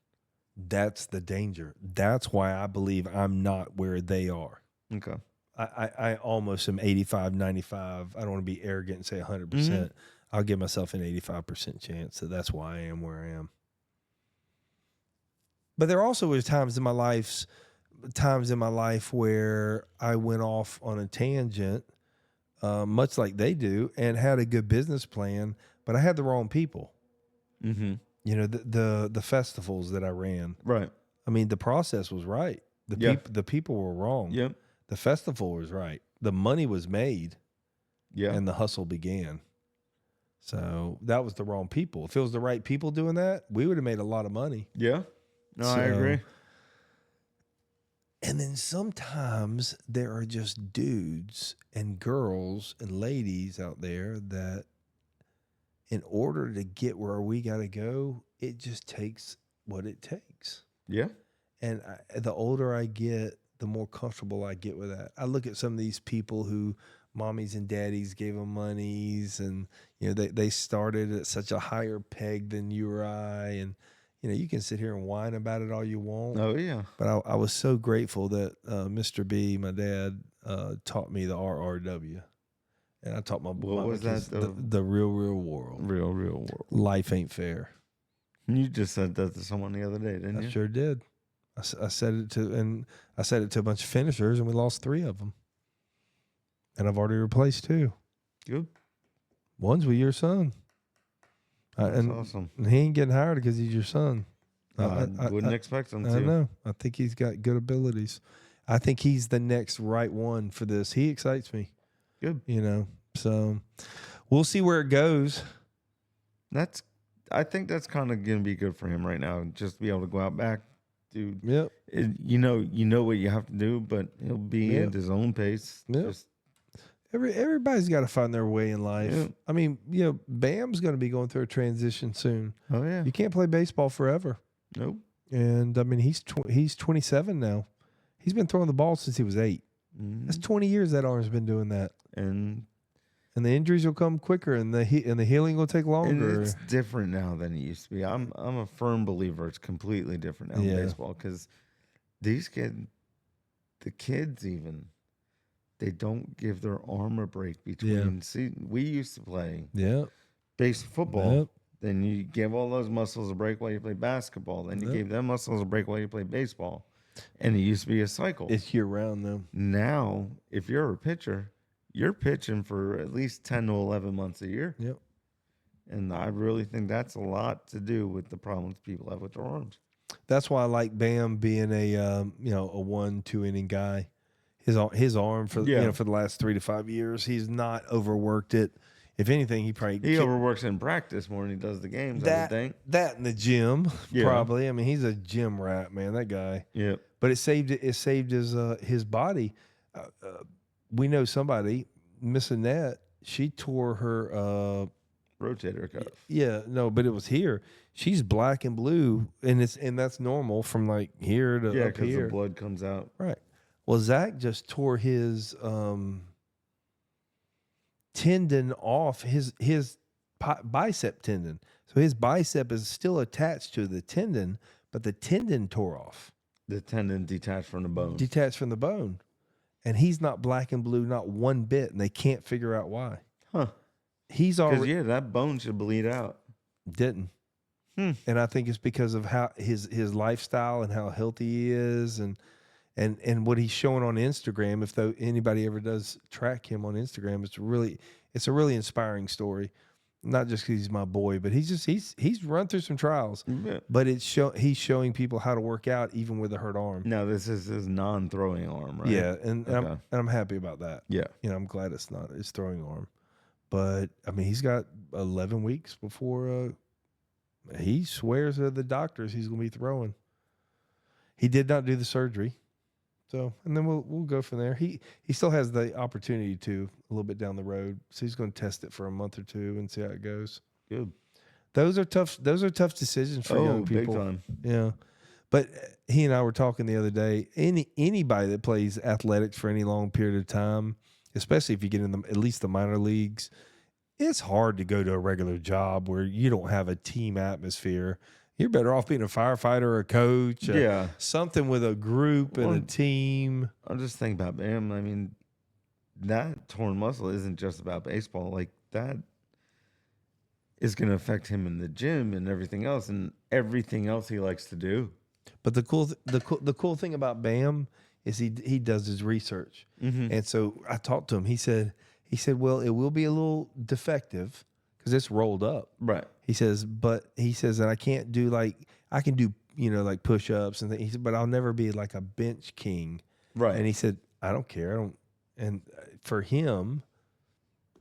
That's the danger. That's why I believe I'm not where they are. Okay. I almost am 85, 95. I don't want to be arrogant and say 100%. I'll give myself an 85% chance that that's why I am where I am. But there also was times in my life where I went off on a tangent, much like they do, and had a good business plan, but I had the wrong people. Mm-hmm. You know, the festivals that I ran. Right. I mean, the process was right. The people were wrong. Yep. The festival was right. The money was made. Yeah. And the hustle began. So that was the wrong people. If it was the right people doing that, we would have made a lot of money. Yeah. No, I agree. And then sometimes there are just dudes and girls and ladies out there that, in order to get where we got to go, it just takes what it takes. Yeah. And the older I get, the more comfortable I get with that. I look at some of these people who mommies and daddies gave them monies, and you know they started at such a higher peg than you or I, and you know you can sit here and whine about it all you want. Oh yeah. But I was so grateful that Mr. B, my dad, taught me the RRW. And I taught my kids the real world. Real world. Life ain't fair. You just said that to someone the other day, didn't you? I sure did. I said it to a bunch of finishers, and we lost 3 of them. And I've already replaced 2. Good. One's with your son. That's awesome. And he ain't getting hired because he's your son. I wouldn't expect him to. I know. I think he's got good abilities. I think he's the next right one for this. He excites me. Good. You know, so we'll see where it goes. I think that's kind of going to be good for him right now. Just be able to go out back, dude. Yep. You know what you have to do, but he'll be at his own pace. Yep. Everybody's got to find their way in life. Yep. I mean, you know, Bam's going to be going through a transition soon. Oh yeah. You can't play baseball forever. Nope. And I mean, he's 27 now. He's been throwing the ball since he was 8. Mm-hmm. That's 20 years that arm's been doing that. And the injuries will come quicker, and the healing will take longer. And it's different now than it used to be. I'm a firm believer it's completely different now in baseball, because the kids even, they don't give their arm a break between. See, we used to play base football. Yep. Then you give all those muscles a break while you play basketball. Then you gave them muscles a break while you play baseball. And it used to be a cycle. It's year round, though. Now, if you're a pitcher, you're pitching for at least 10 to 11 months a year. Yep. And I really think that's a lot to do with the problems people have with their arms. That's why I like Bam being a 1-2 inning guy. His arm for for the last 3 to 5 years, he's not overworked it. If anything, he overworks in practice more than he does the games. I would think that in the gym probably. I mean, he's a gym rat, man. That guy. Yeah. But it saved his body. We know somebody, Miss Annette. She tore her rotator cuff. Yeah, no, but it was here. She's black and blue, and that's normal from like here to up here. Because the blood comes out. Right. Well, Zach just tore his tendon off, his bicep tendon. So his bicep is still attached to the tendon, but the tendon tore off. The tendon detached from the bone. Detached from the bone. And he's not black and blue, not one bit, and they can't figure out why. Huh. He's already... Because, that bone should bleed out. Didn't. And I think it's because of how his lifestyle and how healthy he is and what he's showing on Instagram. If anybody ever does track him on Instagram, it's a really inspiring story. Not just because he's my boy, but he's run through some trials. Yeah. But he's showing people how to work out even with a hurt arm. Now this is his non-throwing arm, right? Yeah, and I'm happy about that. Yeah, I'm glad it's not his throwing arm. But I mean, he's got 11 weeks before he swears to the doctors he's going to be throwing. He did not do the surgery. So, and then we'll go from there. He still has the opportunity to a little bit down the road. So he's going to test it for a month or 2 and see how it goes. Good. Those are tough decisions for young people. Big time. Yeah. But he and I were talking the other day. Anybody that plays athletics for any long period of time, especially if you get in at least the minor leagues, it's hard to go to a regular job where you don't have a team atmosphere. You're better off being a firefighter or a coach. Something with a group and a team. I'm just thinking about Bam. I mean, that torn muscle isn't just about baseball. Like, that is going to affect him in the gym and everything else he likes to do. But the cool thing about Bam is he does his research, and so I talked to him. He said, well, it will be a little defective because it's rolled up. Right. He says, that I can't do I can do like push ups and things. He said, but I'll never be like a bench king. Right. And he said, I don't care. I don't. And for him,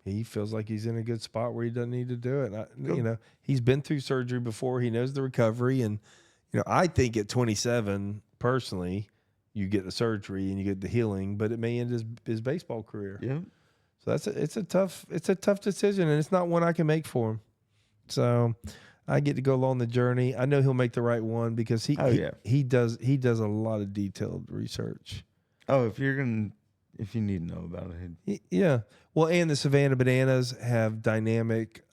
he feels like he's in a good spot where he doesn't need to do it. And he's been through surgery before. He knows the recovery, and I think at 27, personally, you get the surgery and you get the healing, but it may end his baseball career. Yeah. So it's a tough decision, and it's not one I can make for him. So I get to go along the journey. I know he'll make the right one because he does a lot of detailed research. Oh, if you need to know about it. Yeah. Well, and the Savannah Bananas have dynamic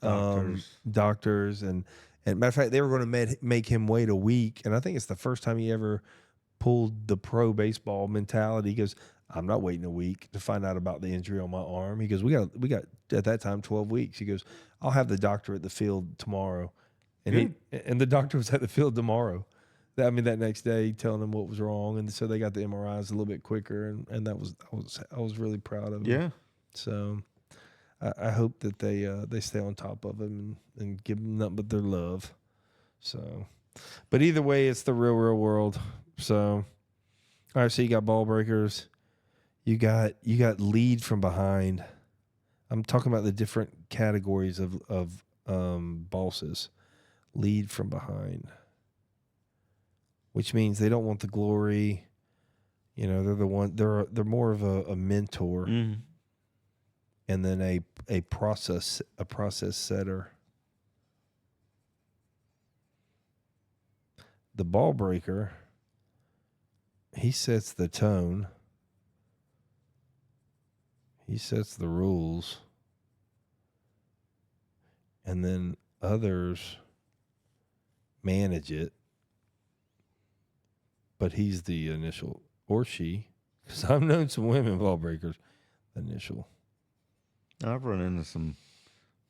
doctors and matter of fact, they were going to make him wait a week, and I think it's the first time he ever pulled the pro baseball mentality. He goes, I'm not waiting a week to find out about the injury on my arm. He goes, we got at that time 12 weeks. He goes, I'll have the doctor at the field tomorrow, and the doctor was at the field tomorrow. That next day, telling him what was wrong, and so they got the MRIs a little bit quicker, and I was really proud of him. Yeah. So I hope that they stay on top of him and give him nothing but their love. So, but either way, it's the real world. So, all right. So you got ball breakers, you got lead from behind. I'm talking about the different categories of bosses. Lead from behind, which means they don't want the glory. They're the one. They're more of a mentor. Mm-hmm. And then a process setter. The ball breaker, he sets the tone. He sets the rules. And then others manage it. But he's the initial, or she, because I've known some women ball breakers, initial. I've run into some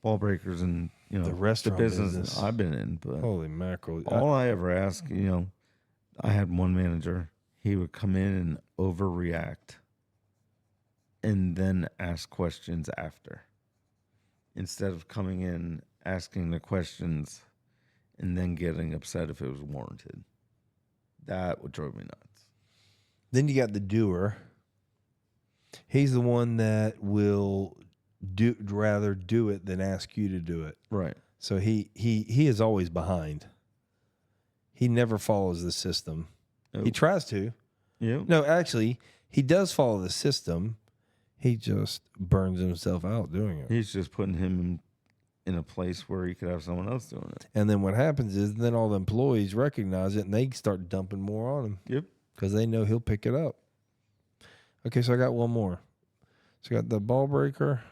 ball breakers in the restaurant business I've been in, but holy mackerel! All I ever ask, I had one manager. He would come in and overreact, and then ask questions after, instead of coming in asking the questions, and then getting upset if it was warranted. That would drive me nuts. Then you got the doer. He's the one that will rather do it than ask you to do it. Right. So he is always behind. He never follows the system. Nope. He tries to. Yeah. No, actually, he does follow the system. He just burns himself out doing it. He's just putting him in a place where he could have someone else doing it. And then what happens is then all the employees recognize it and they start dumping more on him. Yep. Because they know he'll pick it up. Okay, so I got one more. So I got the ball breaker,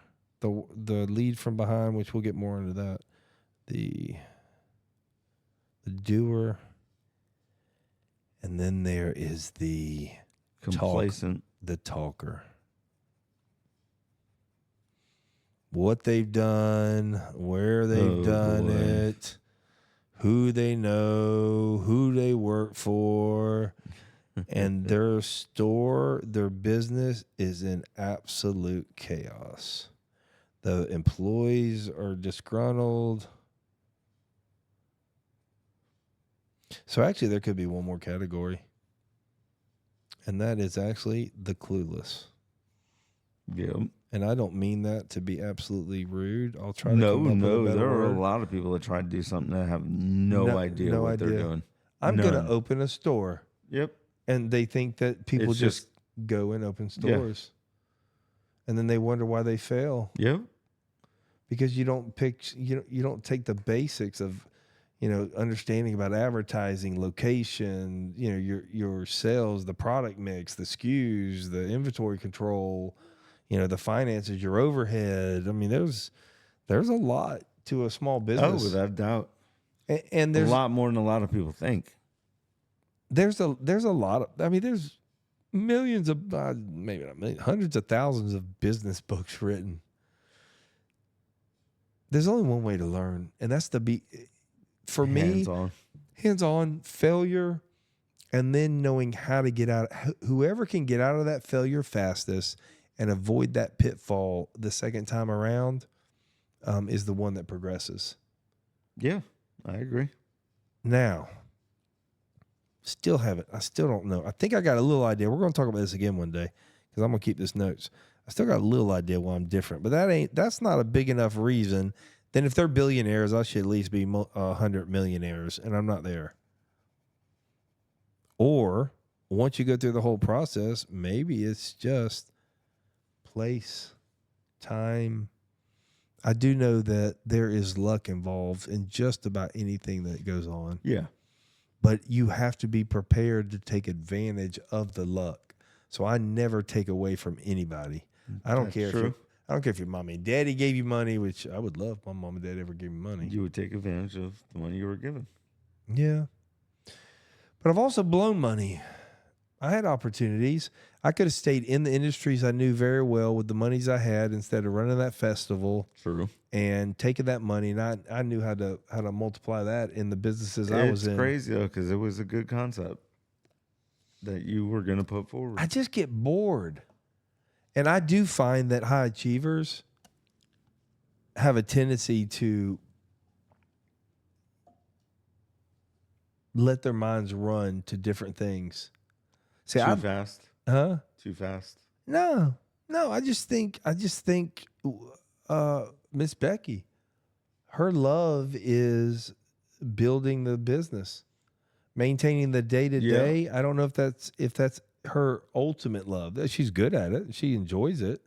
the lead from behind, which we'll get more into that. The doer, and then there is the complacent, the talker. What they've done, where they've done it, who they know, who they work for, and their business is in absolute chaos. The employees are disgruntled. So actually, there could be one more category, and that is actually the clueless. Yep. And I don't mean that to be absolutely rude. I'll try to No. There are a lot of people that try to do something that have no idea what they're doing. I'm going to open a store. Yep. And they think that people just go and open stores. Yeah. And then they wonder why they fail. Yep. Because you don't take the basics of, understanding about advertising, location, your sales, the product mix, the SKUs, the inventory control, the finances, your overhead. I mean, there's a lot to a small business. Oh, without a doubt. And there's a lot more than a lot of people think. There's a lot of, there's millions of, maybe not millions, hundreds of thousands of business books written. There's only one way to learn, and that's to be, for me, hands-on failure and then knowing how to get out. Whoever can get out of that failure fastest and avoid that pitfall the second time around is the one that progresses. Yeah, I agree. Now, I still don't know. I think I got a little idea. We're going to talk about this again one day because I'm going to keep this notes. I still got a little idea why I'm different, but that's not a big enough reason. Then if they're billionaires, I should at least be 100 millionaires, and I'm not there. Or once you go through the whole process, maybe it's just place, time. I do know that there is luck involved in just about anything that goes on. Yeah. But you have to be prepared to take advantage of the luck. So I never take away from anybody. I don't care if your mommy and daddy gave you money, which I would love if my mom and dad ever gave me money. You would take advantage of the money you were given. Yeah. But I've also blown money. I had opportunities. I could have stayed in the industries I knew very well with the monies I had instead of running that festival. True. And taking that money, and I knew how to multiply that in the businesses I was in. It's crazy though, because it was a good concept that you were going to put forward. I just get bored, and I do find that high achievers have a tendency to let their minds run to different things. See, Too fast. Huh? Too fast. No. I just think Miss Becky, her love is building the business, maintaining the day to day. I don't know if that's her ultimate love. She's good at it. She enjoys it,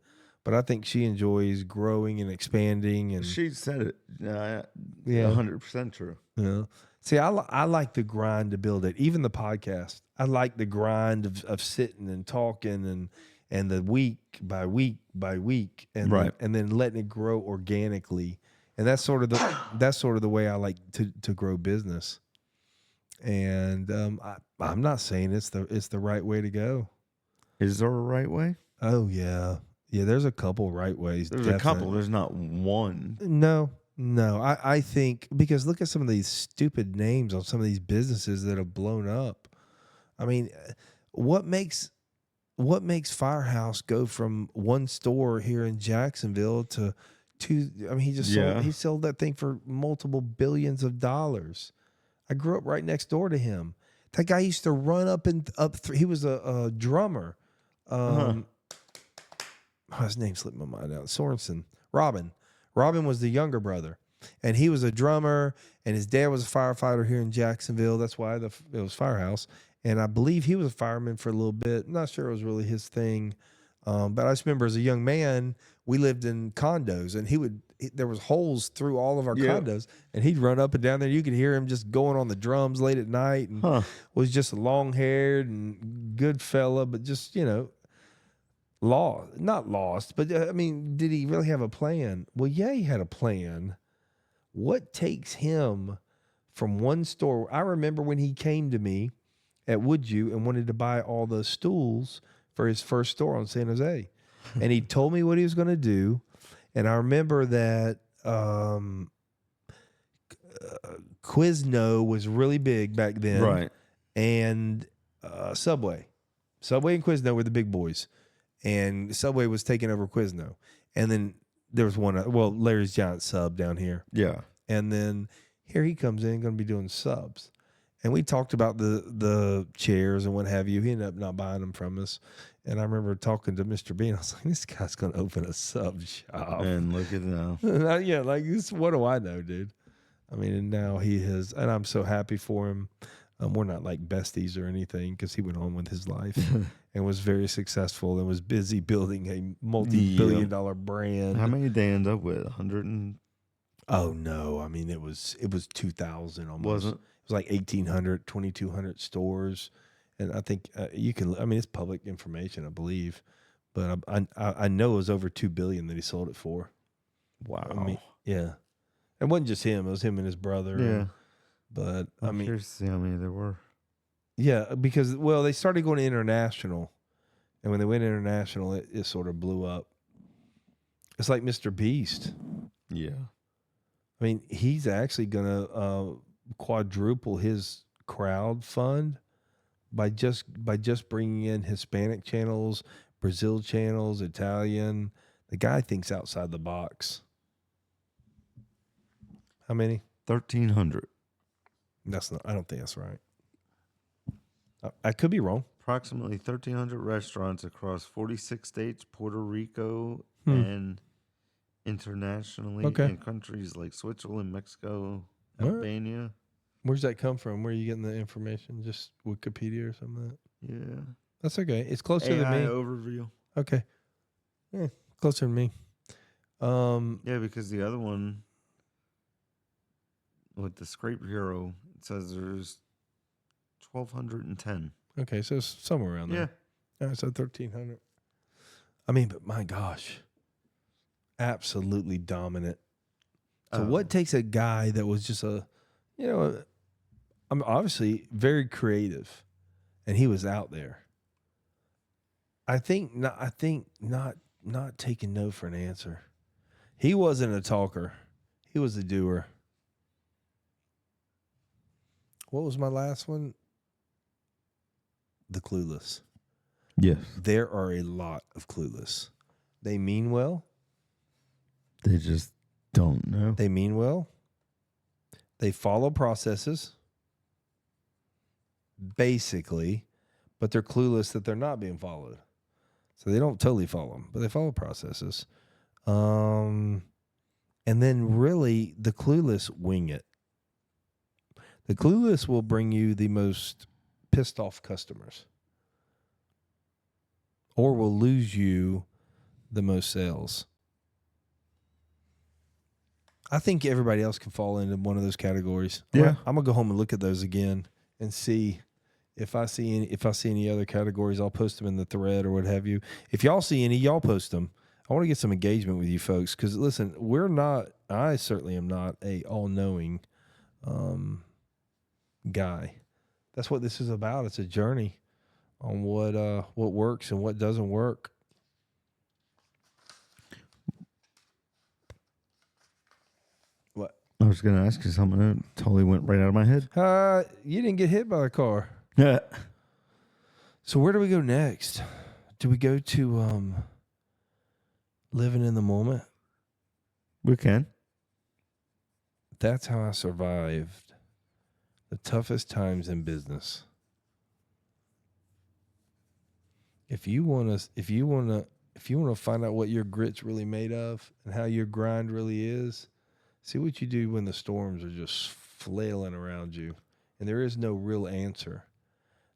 but I think she enjoys growing and expanding. And she said it. 100% true. Yeah. See, I like the grind to build it. Even the podcast, I like the grind of sitting and talking and the week by week by week, and then letting it grow organically. And that's sort of the way I like to grow business. And I'm not saying it's the right way to go. Is there a right way? Oh yeah. There's a couple right ways. There's a couple. There's not one. No. I think because look at some of these stupid names on some of these businesses that have blown up. I mean, what makes Firehouse go from one store here in Jacksonville to two? I mean, he sold that thing for multiple billions of dollars. I grew up right next door to him. That guy used to run up. He was a drummer. His name slipped my mind out. Sorensen. Robin was the younger brother, and he was a drummer, and his dad was a firefighter here in Jacksonville. That's why it was Firehouse. And I believe he was a fireman for a little bit. I'm not sure it was really his thing. But I just remember as a young man, we lived in condos, and there was holes through all of our condos, and he'd run up and down there. You could hear him just going on the drums late at night, and was just long-haired and good fella, but just, not lost. But, I mean, did he really have a plan? Well, yeah, he had a plan. What takes him from one store? I remember when he came to me at Woodview and wanted to buy all the stools for his first store on San Jose. And he told me what he was going to do. And I remember that Quizno was really big back then. Right. And Subway. Subway and Quizno were the big boys. And Subway was taking over Quizno. And then there was Larry's Giant Sub down here. Yeah. And then here he comes in, going to be doing subs. And we talked about the chairs and what have you. He ended up not buying them from us. And I remember talking to Mr. Bean. I was like, this guy's going to open a sub shop. And look at now. Yeah, like, what do I know, dude? I mean, and now he has, and I'm so happy for him. We're not like besties or anything because he went on with his life and was very successful and was busy building a multi-billion-dollar brand. How many did they end up with? 100 and... Oh, no. I mean, it was 2,000 almost. Wasn't? It was like 1,800, 2,200 stores. And I think it's public information, I believe. But I know it was over $2 billion that he sold it for. Wow. I mean, yeah. It wasn't just him. It was him and his brother. Yeah. But, I'm curious to see how many there were. Yeah, because, they started going international. And when they went international, it sort of blew up. It's like Mr. Beast. Yeah. I mean, he's actually going to quadruple his crowd fund by just bringing in Hispanic channels, Brazil channels, Italian. The guy thinks outside the box. How many? 1,300. That's not. I don't think that's right. I could be wrong. Approximately 1,300 restaurants across 46 states, Puerto Rico, and internationally in countries like Switzerland, Mexico, Albania. Where's that come from? Where are you getting the information? Just Wikipedia or something like that? Yeah. That's okay. It's closer AI than me. overview. Okay. Yeah, closer than me. Yeah, because the other one with the Scrape Hero, it says there's 1,210. Okay, so it's somewhere around there. Yeah. All right, so 1,300. I mean, but my gosh. Absolutely dominant. So what takes a guy that was just I'm obviously very creative, and he was out there. I think not taking no for an answer. He wasn't a talker. He was a doer. What was my last one? The clueless. Yes. There are a lot of clueless. They mean well. They just don't know. They mean well. They follow processes, basically, but they're clueless that they're not being followed. So they don't totally follow them, but they follow processes. And then really, the clueless wing it. The clueless will bring you the most pissed off customers, or will lose you the most sales. I think everybody else can fall into one of those categories. Yeah. I'm gonna go home and look at those again and see if I see any other categories. I'll post them in the thread or what have you. If y'all see any, y'all post them. I want to get some engagement with you folks because listen, I certainly am not a all-knowing guy. That's what this is about. It's a journey on what works and what doesn't work. What? I was going to ask you something that totally went right out of my head. You didn't get hit by a car. Yeah. So where do we go next? Do we go to living in the moment? We can. That's how I survived the toughest times in business. If you want to find out what your grit's really made of and how your grind really is, see what you do when the storms are just flailing around you and there is no real answer.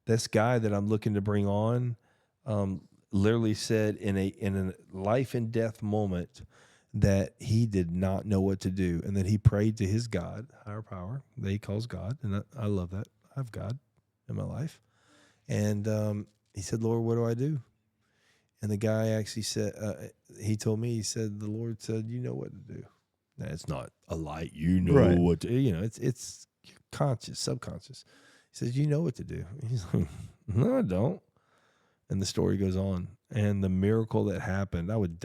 This guy that I'm looking to bring on literally said in a life and death moment that he did not know what to do and that he prayed to his God, higher power, that he calls God, and I love that. I have God in my life. And he said, Lord, what do I do? And the guy actually said, he told me, he said, the Lord said, you know what to do. Now, it's not a light, you know right. what to, it's conscious, subconscious. He says, you know what to do. He's like, no, I don't. And the story goes on. And the miracle that happened, I would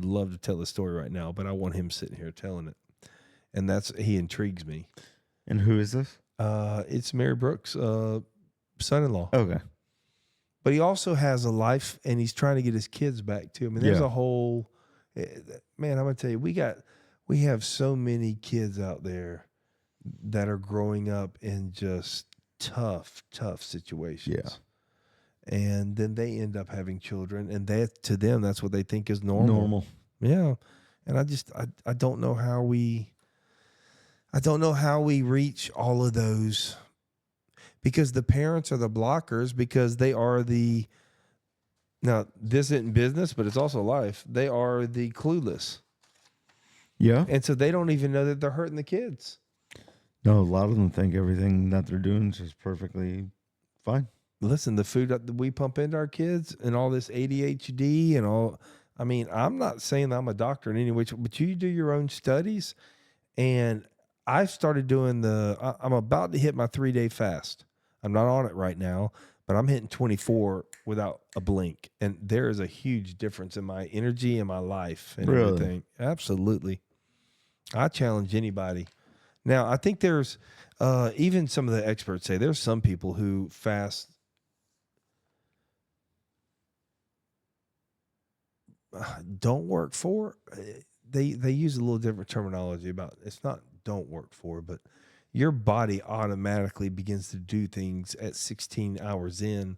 love to tell the story right now, but I want him sitting here telling it. And he intrigues me. And who is this? It's Mary Brooks' son-in-law. Okay. But he also has a life, and he's trying to get his kids back to him. And there's a whole, man, I'm going to tell you, we have so many kids out there that are growing up in just tough situations. Yeah. And then they end up having children, and to them, that's what they think is normal. Yeah. And I don't know how we reach all of those, because the parents are the blockers, because they are now this isn't business, but it's also life. They are the clueless. Yeah. And so they don't even know that they're hurting the kids. No, a lot of them think everything that they're doing is just perfectly fine. Listen, the food that we pump into our kids and all this ADHD and all, I mean, I'm not saying that I'm a doctor in any way, but you do your own studies. And I've started doing I'm about to hit my 3-day fast. I'm not on it right now, but I'm hitting 24 without a blink. And there is a huge difference in my energy and my life and everything. Absolutely. I challenge anybody. Now, I think there's, even some of the experts say there's some people who fast don't work for, they use a little different terminology about it's not don't work for, but your body automatically begins to do things at 16 hours in.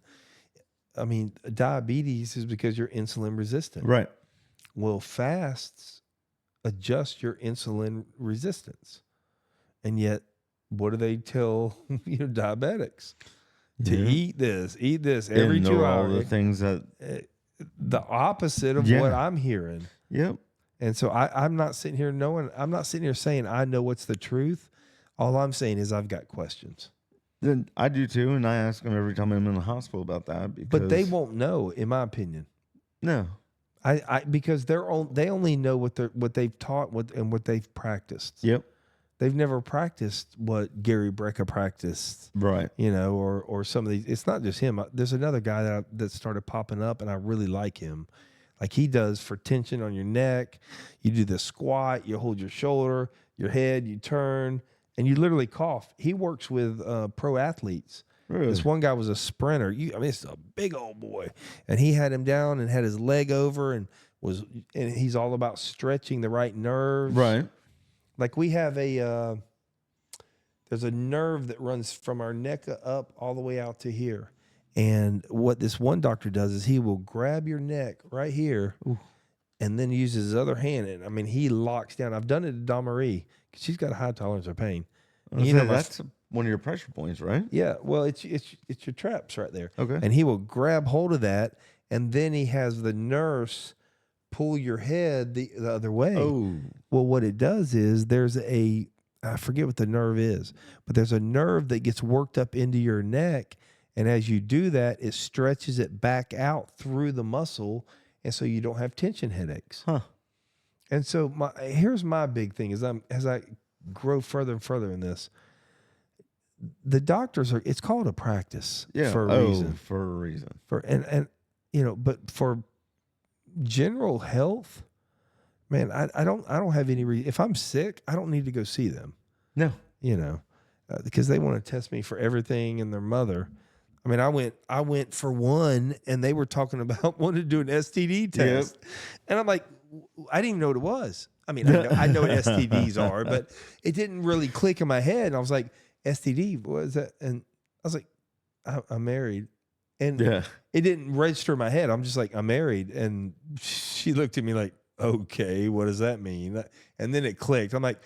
I mean, diabetes is because you're insulin resistant. Right. Well, fasts adjust your insulin resistance. And yet, what do they tell diabetics? To eat this every and 2 all hours. the things that The opposite of what I'm hearing. Yep. And so I'm not sitting here saying I know what's the truth. All I'm saying is I've got questions. Then I do too, and I ask them every time I'm in the hospital about that. Because, But they won't know, in my opinion. No. Because they only know what they've taught and what they've practiced. Yep. They've never practiced what Gary Brecka practiced, Right? Or some of these. It's not just him. There's another guy that started popping up, and I really like him. Like he does for tension on your neck. You do the squat, you hold your shoulder, your head, you turn, and you literally cough. He works with pro athletes. Really? This one guy was a sprinter. It's a big old boy, and he had him down and had his leg over, and he's all about stretching the right nerves. Right. Like we have there's a nerve that runs from our neck up all the way out to here. And what this one doctor does is he will grab your neck right here and then use his other hand. And I mean, he locks down. I've done it to Dawn Marie because she's got a high tolerance of pain. That's one of your pressure points, right? Yeah. Well, it's your traps right there. Okay. And he will grab hold of that. And then he has the nurse pull your head the other way. Oh. Well, what it does is I forget what the nerve is, but there's a nerve that gets worked up into your neck. And as you do that, it stretches it back out through the muscle. And so you don't have tension headaches. Huh. And so here's my big thing is as I grow further and further in this, the doctors it's called a practice for a reason. For a reason. But for general health, man, I don't have any reason. If I'm sick, I don't need to go see them. No. Because they want to test me for everything and their mother. I mean, I went for one, and they were talking about wanting to do an STD test, and I'm like, I didn't even know what it was. I mean, I know what STDs are, but it didn't really click in my head. And I was like, STD, what is that? And I was like, I'm married, and it didn't register in my head. I'm just like, I'm married, and she looked at me like, okay, what does that mean? And then it clicked. I'm like,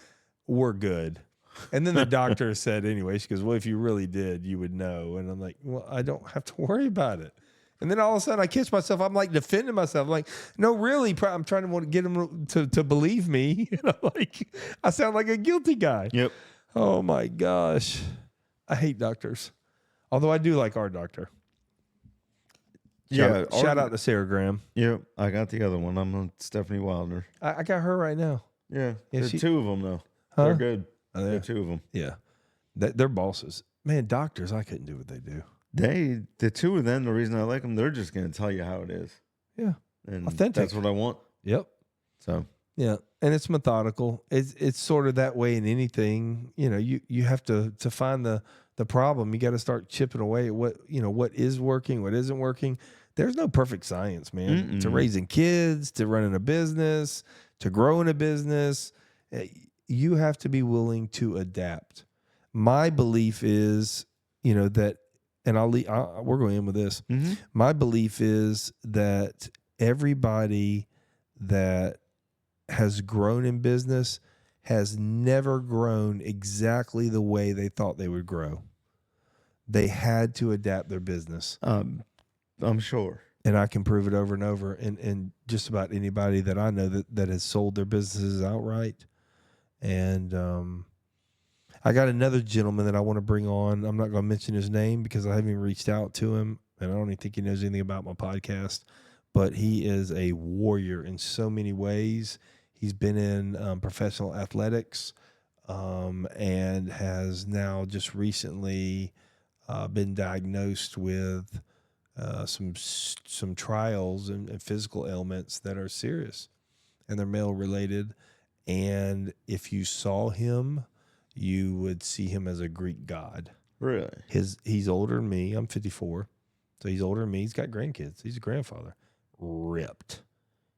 we're good. And then the doctor said, anyway, she goes, well, if you really did, you would know. And I'm like, well, I don't have to worry about it. And then all of a sudden I catch myself. I'm like defending myself. I'm like, no, really, I'm trying to get him to believe me. Like, I sound like a guilty guy. Yep. Oh my gosh. I hate doctors. Although I do like our doctor. Shout out to Sarah Graham. Yep. I got the other one. I'm on Stephanie Wilder. I got her right now. Yeah. There's two of them though. Huh? They're good. Oh, There are two of them. Yeah. They're bosses. Man, doctors, I couldn't do what they do. The two of them, the reason I like them, they're just going to tell you how it is. Yeah. And authentic. That's what I want. Yep. So. Yeah. And it's methodical. It's sort of that way in anything. You have to find the problem. You got to start chipping away at what is working, what isn't working. There's no perfect science, man. To raising kids, to running a business, to growing a business. You have to be willing to adapt. My belief is, that, and we're going in with this. Mm-hmm. My belief is that everybody that has grown in business has never grown exactly the way they thought they would grow. They had to adapt their business. I'm sure. And I can prove it over and over. And just about anybody that I know that has sold their businesses outright. And I got another gentleman that I want to bring on. I'm not going to mention his name because I haven't even reached out to him, and I don't even think he knows anything about my podcast. But he is a warrior in so many ways. He's been in professional athletics and has now just recently been diagnosed with some trials and physical ailments that are serious, and they're male related. And if you saw him, you would see him as a Greek god. Really? He's older than me. I'm 54. So he's older than me. He's got grandkids. He's a grandfather. Ripped.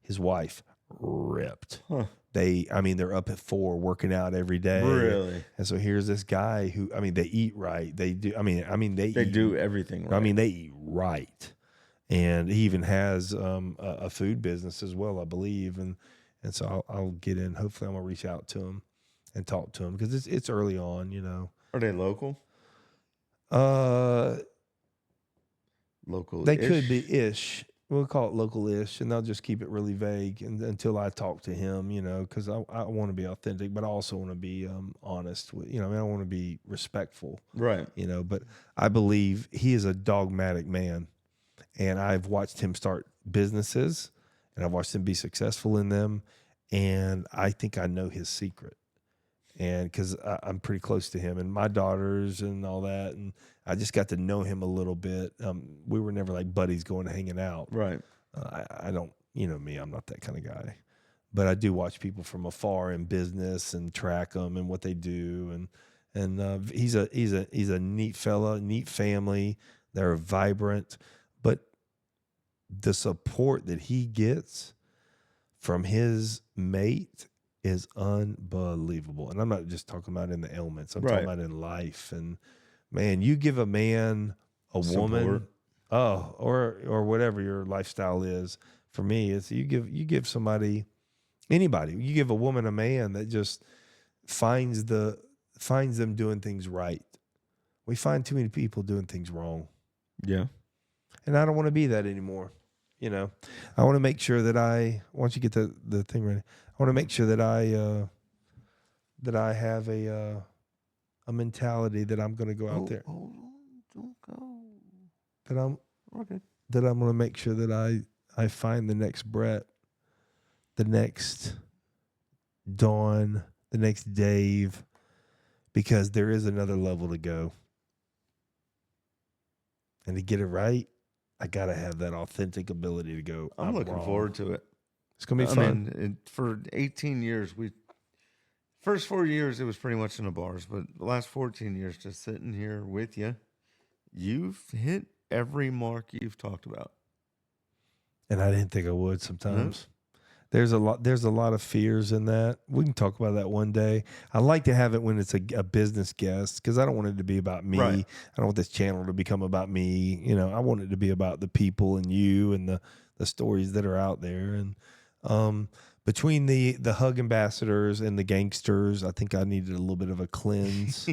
his wife, ripped. Huh. They're up at 4 working out every day. Really? And so here's this guy who, they eat right. They do. They do everything right. They eat right. And he even has a food business as well, I believe. And so I'll get in. Hopefully I'm going to reach out to him and talk to him because it's early on, you know. Are they local? Local. They could be ish. We'll call it local-ish, and they'll just keep it really vague until I talk to him, you know, because I want to be authentic, but I also want to be honest. With, I want to be respectful. Right. You know, but I believe he is a dogmatic man, and I've watched him start businesses, and I've watched him be successful in them, and I think I know his secret. And because I'm pretty close to him and my daughters and all that, and I just got to know him a little bit. We were never like buddies going hanging out. Right. I don't, me, I'm not that kind of guy. But I do watch people from afar in business and track them and what they do. And he's a neat fella, neat family. They're vibrant, but the support that he gets from his mate is unbelievable. And I'm not just talking about in the elements. I'm talking about in life. And man, you give a man a woman, or whatever your lifestyle is. For me, it's you give somebody, anybody, you give a woman a man that just finds them doing things right. We find too many people doing things wrong. Yeah. And I don't want to be that anymore. I want to make sure that once you get the thing ready, I want to make sure that I have a mentality that I'm going to go out there. Hold on, don't go. That I'm going to make sure that I find the next Brett, the next Dawn, the next Dave, because there is another level to go. And to get it right, I got to have that authentic ability to go. I'm looking forward to it. It's going to be fun. mean, for 18 years, first 4 years, it was pretty much in the bars, but the last 14 years, just sitting here with you, you've hit every mark you've talked about. And I didn't think I would sometimes. Mm-hmm. There's a lot of fears in that. We can talk about that one day. I like to have it when it's a business guest because I don't want it to be about me. Right. I don't want this channel to become about me. I want it to be about the people and you and the stories that are out there. And between the Hug Ambassadors and the Gangsters, I think I needed a little bit of a cleanse.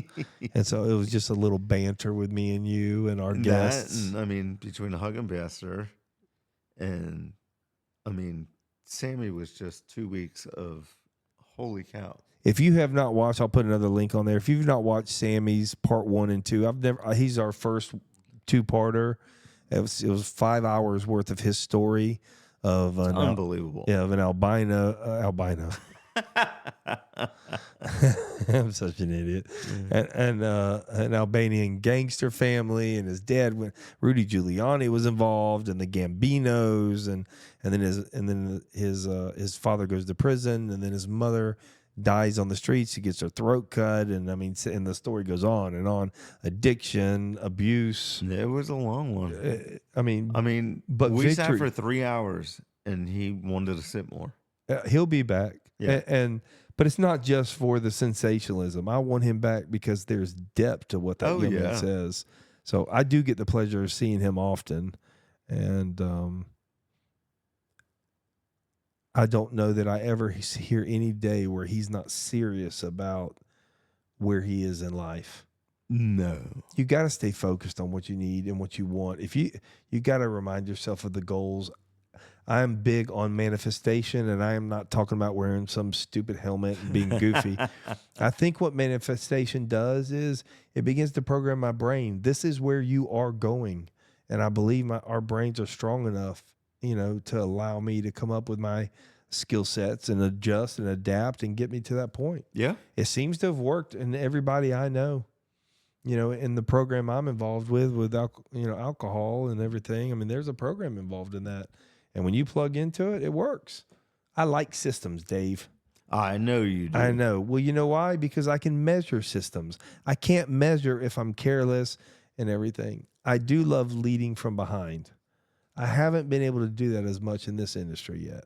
And so it was just a little banter with me and you and our guests. Between the Hug Ambassador and, Sammy was just 2 weeks of holy cow. If you have not watched, I'll put another link on there. If you've not watched Sammy's part 1 and 2, he's our first 2-parter. It was 5 hours worth of his story of unbelievable. Of an albino. I'm such an idiot. And an Albanian gangster family, and his dad Rudy Giuliani was involved, and the Gambinos, and then his father goes to prison, and then his mother dies on the streets. She gets her throat cut, and and the story goes on and on. Addiction, abuse. It was a long one. But we sat victory. for 3 hours, and he wanted to sit more. He'll be back. Yeah. But it's not just for the sensationalism. I want him back because there's depth to what that young man says. So I do get the pleasure of seeing him often. And I don't know that I ever hear any day where he's not serious about where he is in life. No. You got to stay focused on what you need and what you want. If you got to remind yourself of the goals. I'm big on manifestation, and I am not talking about wearing some stupid helmet and being goofy. I think what manifestation does is it begins to program my brain. This is where you are going, and I believe our brains are strong enough, to allow me to come up with my skill sets and adjust and adapt and get me to that point. Yeah. It seems to have worked in everybody I know. In the program I'm involved with alcohol and everything. There's a program involved in that. And when you plug into it, it works. I like systems, Dave. I know you do. I know. Well, you know why? Because I can measure systems. I can't measure if I'm careless and everything. I do love leading from behind. I haven't been able to do that as much in this industry yet.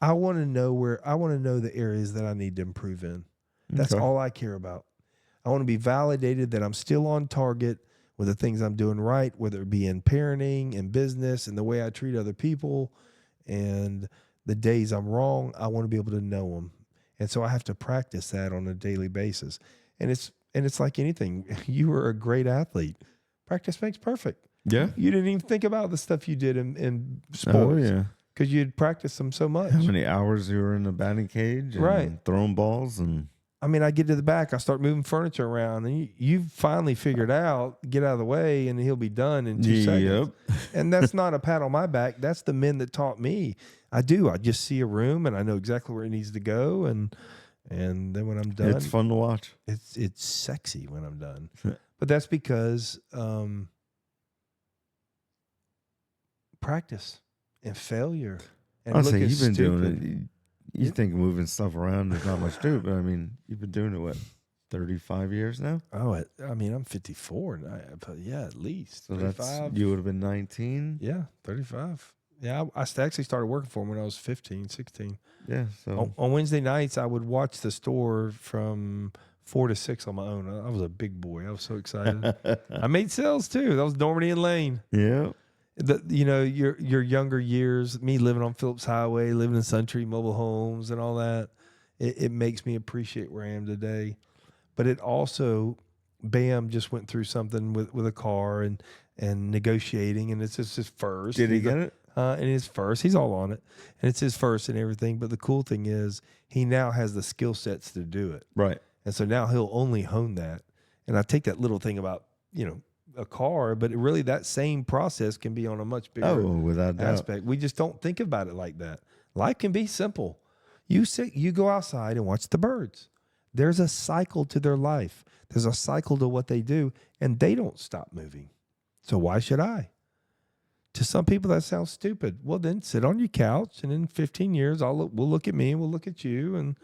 I want to know the areas that I need to improve in. That's Okay. all I care about. I want to be validated that I'm still on target with the things I'm doing right, whether it be in parenting and business and the way I treat other people. And the days I'm wrong, I want to be able to know them. And so I have to practice that on a daily basis. And it's like anything. You were a great athlete. Practice makes perfect. Yeah. You didn't even think about the stuff you did in Oh, sports yeah. because you'd practiced them so much. How many hours you were in the batting cage and Right. throwing balls and I mean, I get to the back, I start moving furniture around, and you finally figured out, get out of the way, and he'll be done in 2 seconds. And that's not a pat on my back. That's the men that taught me. I just see a room, and I know exactly where it needs to go, and then when I'm done, it's fun to watch. It's sexy when I'm done. But that's because practice and failure. And I'll say looking you've been stupid. doing it. You think moving stuff around is not much to it, but I mean, you've been doing it, what, 35 years now? Oh, I mean, I'm 54, but yeah, at least. So 35. you would have been 19? Yeah, 35. Yeah, I actually started working for him when I was 15, 16. Yeah, so. On Wednesday nights, I would watch the store from 4 to 6 on my own. I was a big boy. I was so excited. I made sales too. That was Normandy and Lane. Yeah. Your younger years, me living on Phillips Highway, living in Suntree mobile homes and all that, it makes me appreciate where I am today. But it also, Bam just went through something with a car and negotiating, and it's just his first. Did he get it? And his first, he's all on it, and it's his first and everything. But the cool thing is, he now has the skill sets to do it, Right. and so now he'll only hone that. And I take that little thing about a car, but really that same process can be on a much bigger without doubt. aspect. We just don't think about it like that. Life can be simple. You go outside and watch the birds. There's a cycle to their life. There's a cycle to what they do, and they don't stop moving. So why should I? To some people, that sounds stupid. Well, then sit on your couch, and in 15 years, we'll look at me, and we'll look at you, and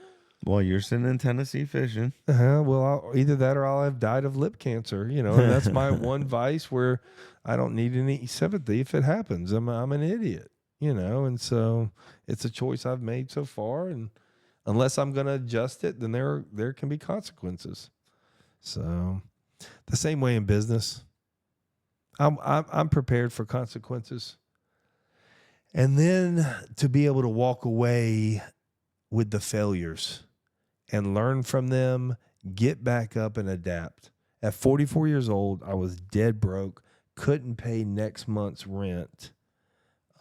Well, you're sitting in Tennessee fishing. either that or I'll have died of lip cancer, and that's my one vice where I don't need any sympathy if it happens. I'm an idiot, and so it's a choice I've made so far, and unless I'm going to adjust it, then there can be consequences. So the same way in business, I'm prepared for consequences, and then to be able to walk away with the failures and learn from them, get back up and adapt. At 44 years old, I was dead broke, couldn't pay next month's rent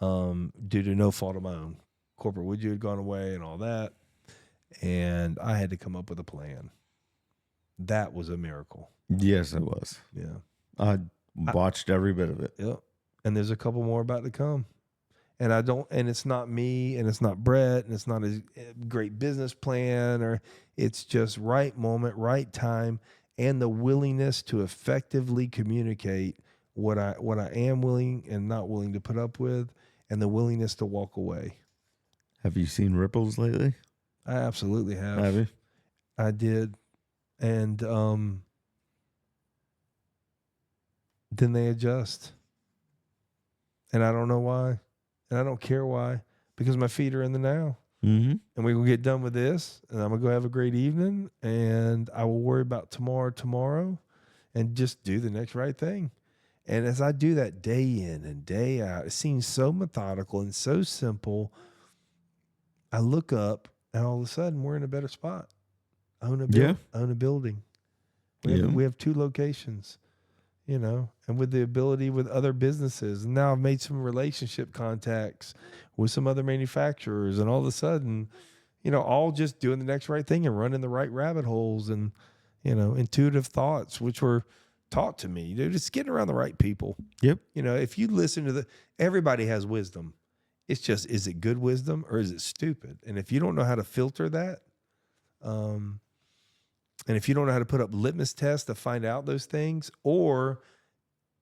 due to no fault of my own. Corporate Woodview had gone away and all that, and I had to come up with a plan. That was a miracle. Yes, it was. Yeah. I watched every bit of it. Yep. And there's a couple more about to come. And it's not me, and it's not Brett, and it's not a great business plan, it's just right moment, right time, and the willingness to effectively communicate what I am willing and not willing to put up with, and the willingness to walk away. Have you seen ripples lately? I absolutely have. Have you? I did. And then they adjust. And I don't know why. And I don't care why, because my feet are in the now. Mm-hmm. And we will get done with this, and I'm going to go have a great evening, and I will worry about tomorrow, and just do the next right thing. And as I do that day in and day out, it seems so methodical and so simple. I look up, and all of a sudden, we're in a better spot. Own a building. We have 2 locations. And with the ability with other businesses. And now I've made some relationship contacts with some other manufacturers, and all of a sudden, all just doing the next right thing and running the right rabbit holes and, intuitive thoughts, which were taught to me. Just getting around the right people. Yep. If you listen to everybody has wisdom. It's just, is it good wisdom or is it stupid? And if you don't know how to filter that, and if you don't know how to put up litmus tests to find out those things, or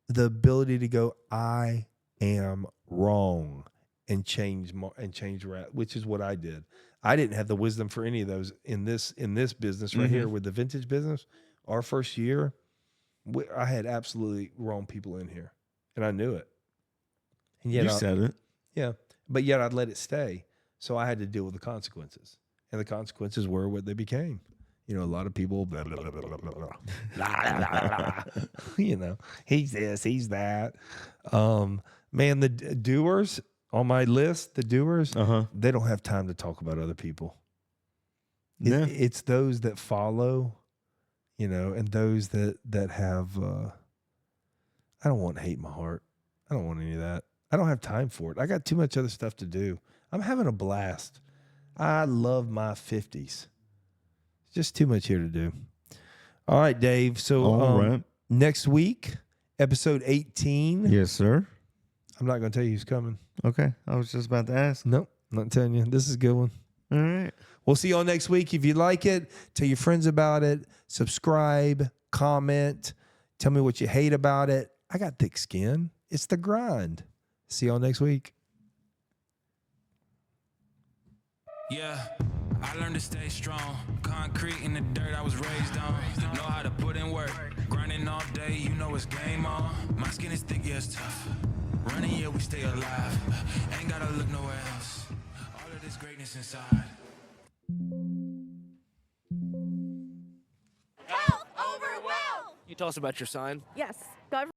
the ability to go, I am wrong, and change, which is what I did. I didn't have the wisdom for any of those in this business right here with the vintage business. Our first year, I had absolutely wrong people in here, and I knew it. And yet you said it. Yeah, but yet I'd let it stay So I had to deal with the consequences. And the consequences were what they became. You know, a lot of people, blah, blah, blah, blah, blah, blah, blah, blah. You know, he's this, he's that. Man, the doers on my list, the doers, they don't have time to talk about other people. Yeah. It's those that follow, you know, and those that have, I don't want hate in my heart. I don't want any of that. I don't have time for it. I got too much other stuff to do. I'm having a blast. I love my 50s. Just too much here to do. All right, Dave. So All right. Next week, episode 18. Yes, sir. I'm not going to tell you who's coming. Okay. I was just about to ask. Nope, not telling you. This is a good one. All right. We'll see y'all next week. If you like it, tell your friends about it. Subscribe, comment. Tell me what you hate about it. I got thick skin. It's the grind. See y'all next week. Yeah, I learned to stay strong. Concrete in the dirt I was raised on. Know how to put in work. Grinding all day, you know it's game on. My skin is thick, yeah, it's tough. Running, yeah, we stay alive. Ain't gotta look nowhere else. All of this greatness inside. Health over wealth. You tell us about your sign. Yes. God